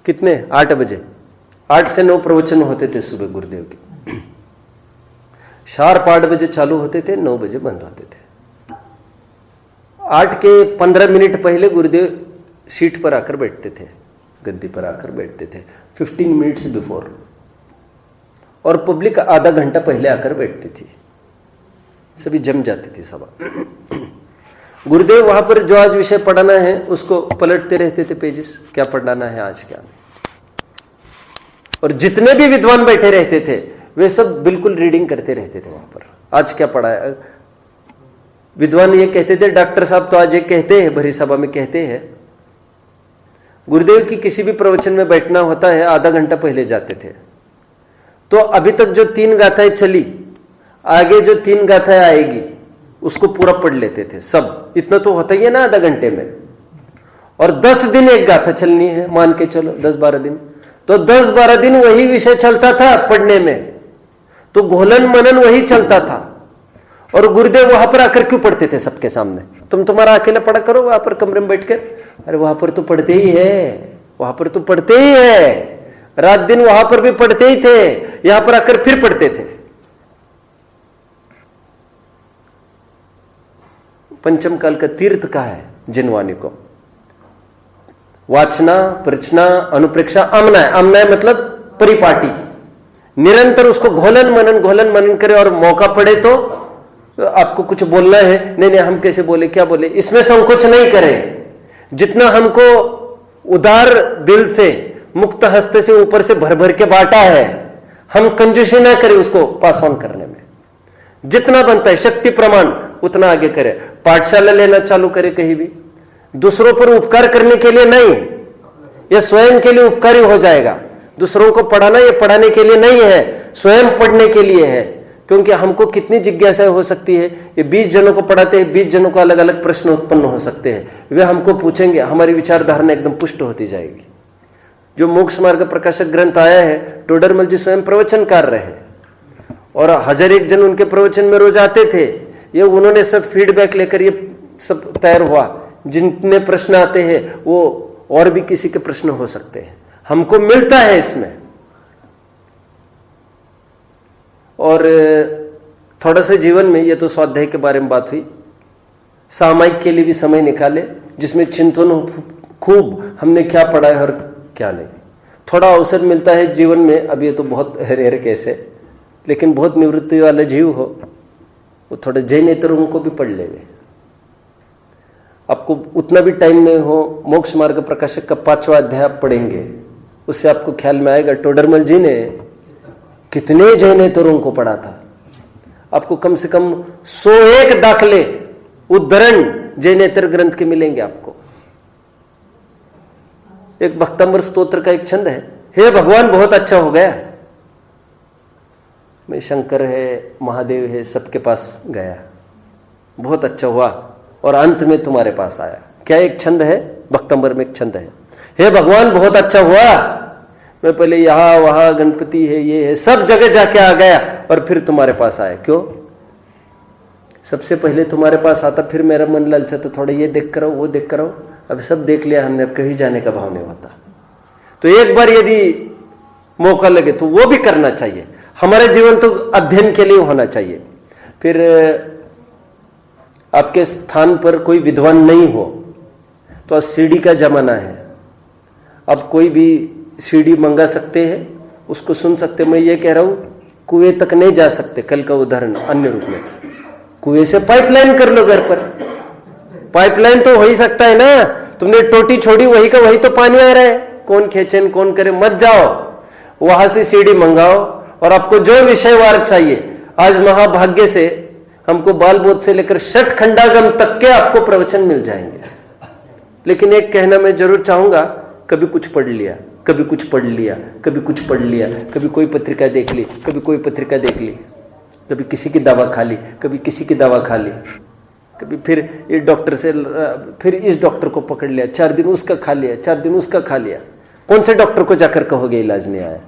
कितने? 8 बजे, 8 से 9 प्रवचन होते थे सुबह गुरुदेव के। शार्प 8 बजे चालू होते थे, 9 बजे बंद होते थे। 8 के 15 मिनट पहले गुरुदेव सीट पर आकर बैठते थे, गद्दी पर आकर बैठते थे 15 मिनट्स बिफोर, और पब्लिक आधा घंटा पहले आकर बैठती थी। सभी जम जाती थी सभा। गुरुदेव वहां पर जो आज विषय पढ़ाना है उसको पलटते रहते थे पेजेस, क्या पढ़ाना है आज क्या नहीं। और जितने भी विद्वान बैठे रहते थे वे सब बिल्कुल रीडिंग करते रहते थे वहां पर। आज क्या पढ़ा है? विद्वान ये कहते थे, डॉक्टर साहब तो आज ये कहते हैं, भरी सभा में कहते हैं, गुरुदेव की किसी भी प्रवचन में बैठना होता है आधा घंटा पहले जाते थे। तो अभी तक जो 3 गाथाएं चली, आगे जो 3 गाथाएं आएगी उसको पूरा पढ़ लेते थे सब। इतना तो होता ही है ना आधा घंटे में। और 10 दिन एक गाथा चलनी है, मान के चलो 10-12 दिन, तो 10-12 दिन वही विषय चलता था पढ़ने में, तो घोलन मनन वही चलता था। और गुरुदेव वहां पर आकर क्यों पढ़ते थे सबके सामने? तुम्हारा अकेला पढ़ा करो वहां पर कमरे में बैठकर। अरे वहां पर तो पढ़ते ही है, वहां पर तो पढ़ते ही है, रात दिन वहां पर भी पढ़ते ही थे, यहां पर आकर फिर पढ़ते थे। पंचम काल का तीर्थ का है जिनवानी को। वाचना, पृछना, अनुप्रेक्षा, आमनाय मतलब परिपाटी, निरंतर उसको घोलन मनन करे। और मौका पड़े तो आपको कुछ बोलना है, नहीं हम कैसे बोले, क्या बोले, इसमें संकोच नहीं करें। जितना हमको उदार दिल से, मुक्त हस्त से ऊपर से भर भर के बांटा है, हम कंजूसी ना करें उसको पास ऑन करने में, जितना बनता है शक्ति प्रमाण उतना आगे करें। पाठशाला लेना चालू करें कहीं भी, दूसरों पर उपकार करने के लिए नहीं, यह स्वयं के लिए उपकारी हो जाएगा। दूसरों को पढ़ाना ये पढ़ाने के लिए नहीं है, स्वयं पढ़ने के लिए है। क्योंकि हमको कितनी जिज्ञासा हो सकती है, ये 20 जनों को पढ़ाते हैं, 20 जनों को अलग अलग प्रश्न उत्पन्न हो सकते हैं, वे हमको पूछेंगे, हमारी विचारधारा एकदम पुष्ट होती जाएगी। जो मोक्ष मार्ग प्रकाशक ग्रंथ आया है, टोडरमल जी स्वयं प्रवचनकार रहे और 1001 जन उनके प्रवचन में रोज आते थे। ये उन्होंने सब फीडबैक लेकर ये सब तैयार हुआ। जितने प्रश्न आते हैं वो और भी किसी के प्रश्न हो सकते हैं, हमको मिलता है इसमें। और थोड़ा सा जीवन में, ये तो स्वाध्याय के बारे में बात हुई, सामायिक के लिए भी समय निकाले जिसमें चिंतन हो खूब हमने क्या पढ़ा है और क्या नहीं। थोड़ा अवसर मिलता है जीवन में, अब ये तो बहुत रेयर केस है, लेकिन बहुत निवृत्ति वाले जीव हो वो थोड़े जैनेतरों को भी पढ़ लेंगे। आपको उतना भी टाइम नहीं हो, मोक्ष मार्ग प्रकाशक का 5वां अध्याय आप पढ़ेंगे, उससे आपको ख्याल में आएगा टोडरमल जी ने कितने जैनेतरों को पढ़ा था। आपको कम से कम 101 दाखले उद्धरण जैनेतर ग्रंथ के मिलेंगे आपको। एक भक्तंबर स्तोत्र का एक छंद है, हे भगवान बहुत अच्छा हो गया, मैं शंकर है महादेव है सबके पास गया, बहुत अच्छा हुआ और अंत में तुम्हारे पास आया। क्या एक छंद है, भक्तंबर में एक छंद है, हे भगवान बहुत अच्छा हुआ, मैं पहले यहां वहां गणपति है ये है सब जगह जाके आ गया और फिर तुम्हारे पास आया। क्यों? सबसे पहले तुम्हारे पास आता, फिर मेरा मन ललचाता थोड़ा ये देख कर आओ वो देख कर आओ, अब सब देख लिया हमने, अब कहीं जाने का भाव नहीं होता। तो एक बार यदि मौका लगे तो वो भी करना चाहिए। हमारा जीवन तो अध्ययन के लिए होना चाहिए। फिर आपके स्थान पर कोई विद्वान नहीं हो तो आज सीडी का जमाना है, अब कोई भी सीडी मंगा सकते हैं, उसको सुन सकते। मैं ये कह रहा हूं कुएं तक नहीं जा सकते, कल का उदाहरण अन्य रूप में, कुएं से पाइपलाइन कर लो घर पर। पाइपलाइन तो हो ही सकता है ना, तुमने टोटी छोड़ी वही का वही तो पानी आ रहा है, कौन खेचन कौन करे, मत जाओ वहां से सीडी मंगाओ और आपको जो विषयवार चाहिए। आज महाभाग्य से हमको बाल बोध से लेकर षट खंडागम तक के आपको प्रवचन मिल जाएंगे। लेकिन एक कहना मैं जरूर चाहूंगा, कभी कुछ पढ़ लिया, कभी कुछ पढ़ लिया, कभी कुछ पढ़ लिया, कभी कोई पत्रिका देख ली, कभी कोई पत्रिका देख ली, कभी किसी की दवा खा ली, कभी किसी की दवा खा ली, कभी फिर ये डॉक्टर से, फिर इस डॉक्टर को पकड़ लिया, 4 दिन उसका खा लिया, 4 दिन उसका खा लिया। कौन से डॉक्टर को जाकर कहोगे इलाज नहीं आया?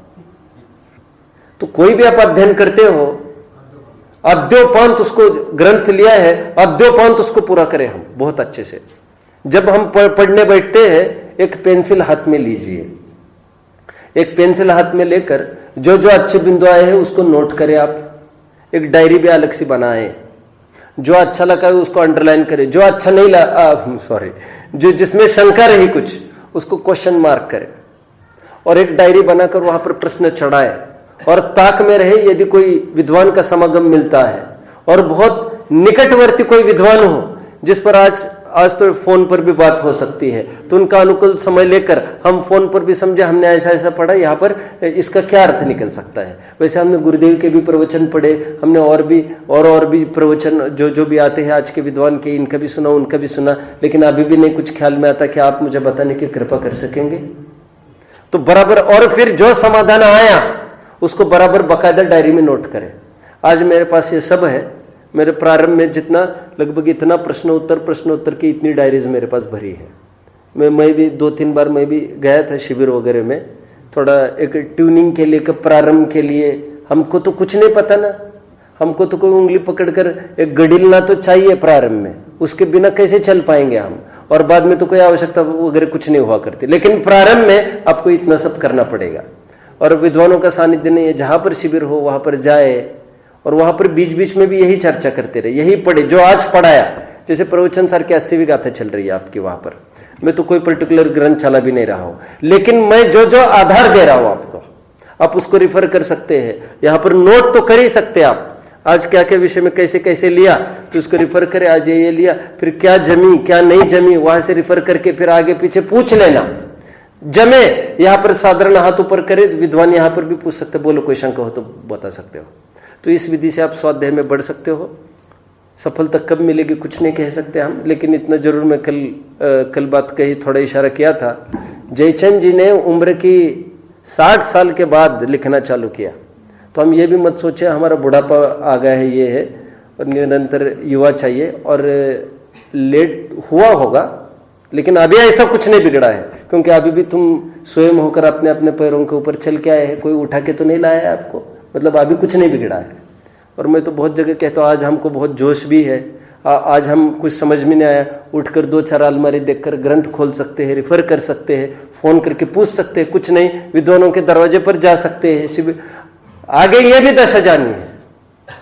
तो कोई भी आप अध्ययन करते हो, अद्योपांत उसको ग्रंथ लिया है, अद्योपांत उसको पूरा करें हम बहुत अच्छे से। जब हम पढ़ने बैठते हैं, एक पेंसिल हाथ में लीजिए, एक पेंसिल हाथ में लेकर जो जो अच्छे बिंदु आए हैं उसको नोट करें आप, एक डायरी भी अलग से बनाएं, जो अच्छा लगा है उसको अंडरलाइन करें, जो अच्छा नहीं लगा जो जिसमें शंका रही कुछ उसको क्वेश्चन मार्क करें और एक डायरी बनाकर वहां पर प्रश्न चढ़ाए और ताक में रहे। यदि कोई विद्वान का समागम मिलता है और बहुत निकटवर्ती कोई विद्वान हो जिस पर आज तो फोन पर भी बात हो सकती है, तो उनका अनुकूल समय लेकर हम फोन पर भी समझे हमने ऐसा ऐसा पढ़ा, यहाँ पर इसका क्या अर्थ निकल सकता है। वैसे हमने गुरुदेव के भी प्रवचन पढ़े, हमने और भी प्रवचन जो भी आते हैं आज के विद्वान के, इनका भी सुना उनका भी सुना, लेकिन अभी भी नहीं कुछ ख्याल में आता कि आप मुझे बताने की कृपा कर सकेंगे। तो बराबर, और फिर जो समाधान आया उसको बराबर बाकायदा डायरी में नोट करें। आज मेरे पास ये सब है, मेरे प्रारंभ में जितना लगभग इतना प्रश्न उत्तर की इतनी डायरीज मेरे पास भरी है। मैं भी 2-3 बार मैं भी गया था शिविर वगैरह में, थोड़ा एक ट्यूनिंग के लिए, प्रारंभ के लिए। हमको तो कुछ नहीं पता ना, हमको तो कोई उंगली पकड़कर एक गडिलना तो चाहिए प्रारंभ में, उसके बिना कैसे चल पाएंगे हम, और बाद में तो कोई आवश्यकता वगैरह कुछ नहीं हुआ करती। लेकिन प्रारंभ में आपको इतना सब करना पड़ेगा। और विद्वानों का सानिध्य नहीं है, जहां पर शिविर हो वहां पर जाए और वहां पर बीच बीच में भी यही चर्चा करते रहे, यही पढ़े जो आज पढ़ाया। जैसे प्रवचन सर की 80वीं गाथा चल रही है आपकी, वहां पर मैं तो कोई पर्टिकुलर ग्रंथ चला भी नहीं रहा हूं, लेकिन मैं जो जो आधार दे रहा हूं आपको, आप उसको रिफर कर सकते हैं। यहां पर नोट तो कर ही सकते आप, आज क्या क्या विषय में कैसे कैसे लिया तो उसको रिफर करें, आज ये लिया, फिर क्या जमी क्या नहीं जमी वहां से रिफर करके फिर आगे पीछे पूछ लेना। जमे, यहां पर साधारण हाथ ऊपर करे, विद्वान यहां पर भी पूछ सकते, बोलो कोई शंका हो तो बता सकते हो। तो इस विधि से आप स्वाध्याय में बढ़ सकते हो। सफलता कब मिलेगी कुछ नहीं कह सकते हम, लेकिन इतना जरूर मैं कल बात कही, थोड़ा इशारा किया था। जयचंद जी ने उम्र की 60 साल के बाद लिखना चालू किया, तो हम ये भी मत सोचे हमारा बुढ़ापा आ गया है, ये है, और निरंतर युवा चाहिए। और लेट हुआ होगा, लेकिन अभी ऐसा कुछ नहीं बिगड़ा है, क्योंकि अभी भी तुम स्वयं होकर अपने अपने पैरों के ऊपर चल के आए हैं, कोई उठा के तो नहीं लाया है आपको, मतलब अभी कुछ नहीं बिगड़ा है। और मैं तो बहुत जगह कहता हूँ, आज हमको बहुत जोश भी है, आज हम कुछ समझ में नहीं आया, उठकर 2-4 अलमारी देखकर ग्रंथ खोल सकते हैं, रिफर कर सकते हैं, फोन करके पूछ सकते हैं, कुछ नहीं विद्वानों के दरवाजे पर जा सकते हैं, शिविर। आगे ये भी दशा जानी है,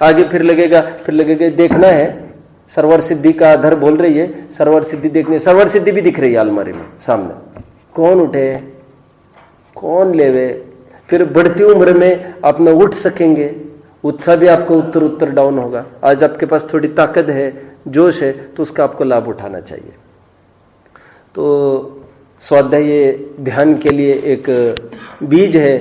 आगे फिर लगेगा देखना है। सरवर सिद्धि का आधार बोल रही है, सरवर सिद्धि देखने, सरवर सिद्धि भी दिख रही है अलमारी में सामने, कौन उठे कौन लेवे, फिर बढ़ती उम्र में आप न उठ सकेंगे, उत्साह भी आपको उत्तर डाउन होगा। आज आपके पास थोड़ी ताकत है, जोश है, तो उसका आपको लाभ उठाना चाहिए। तो स्वाध्याय ये ध्यान के लिए एक बीज है।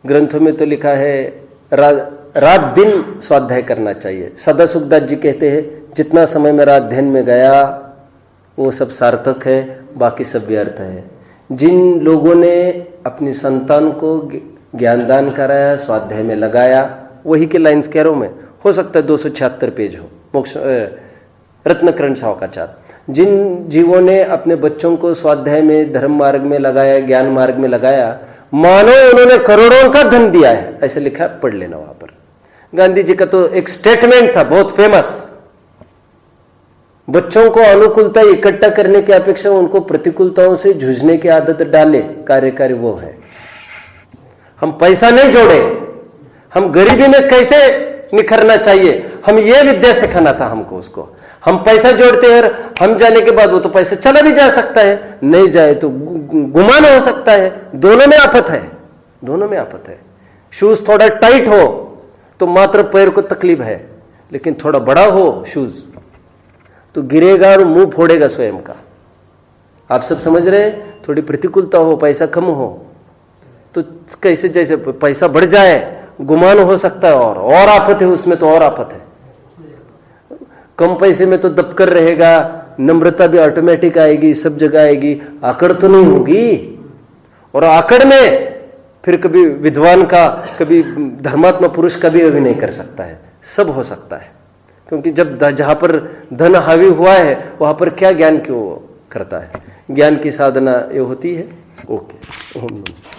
ग्रंथों में तो लिखा है रात दिन स्वाध्याय करना चाहिए। सदा सुखदास जी कहते हैं, जितना समय मेरा अध्ययन में गया वो सब सार्थक है, बाकी सब व्यर्थ है। जिन लोगों ने अपनी संतान को ज्ञानदान कराया, स्वाध्याय में लगाया, वही के लाइन्स कह रहा हूँ मैं, हो सकता है 276 पेज हो, मोक्ष रत्नकरण सावकाचार। जिन जीवों ने अपने बच्चों को स्वाध्याय में, धर्म मार्ग में लगाया, ज्ञान मार्ग में लगाया, मानो उन्होंने करोड़ों का धन दिया है, ऐसे लिखा है, पढ़ लेना वहां पर। गांधी जी का तो एक स्टेटमेंट था बहुत फेमस, बच्चों को अनुकूलता इकट्ठा करने की अपेक्षा उनको प्रतिकूलताओं से जूझने की आदत डाले, कार्यकारी वो है। हम पैसा नहीं जोड़े, हम गरीबी में कैसे निखरना चाहिए, हम ये विद्या सिखाना था हमको उसको। हम पैसा जोड़ते हैं, हम जाने के बाद वो तो पैसा चला भी जा सकता है, नहीं जाए तो गुमान हो सकता है, दोनों में आफत है, दोनों में आफत है। शूज थोड़ा टाइट हो तो मात्र पैर को तकलीफ है, लेकिन थोड़ा बड़ा हो शूज तो गिरेगा और मुंह फोड़ेगा स्वयं का। आप सब समझ रहे हैं, थोड़ी प्रतिकूलता हो, पैसा कम हो तो कैसे, जैसे पैसा बढ़ जाए गुमान हो सकता है, और आफत है उसमें, तो और आफत है। कम पैसे में तो दबकर रहेगा, नम्रता भी ऑटोमेटिक आएगी, सब जगह आएगी, आकड़ तो नहीं होगी। और आकड़ में फिर कभी विद्वान का, कभी धर्मात्मा पुरुष का भी अभिनय कर सकता है, सब हो सकता है। क्योंकि जब जहां पर धन हावी हुआ है वहां पर क्या ज्ञान क्यों करता है, ज्ञान की साधना ये होती है। ओके, ओम नमः।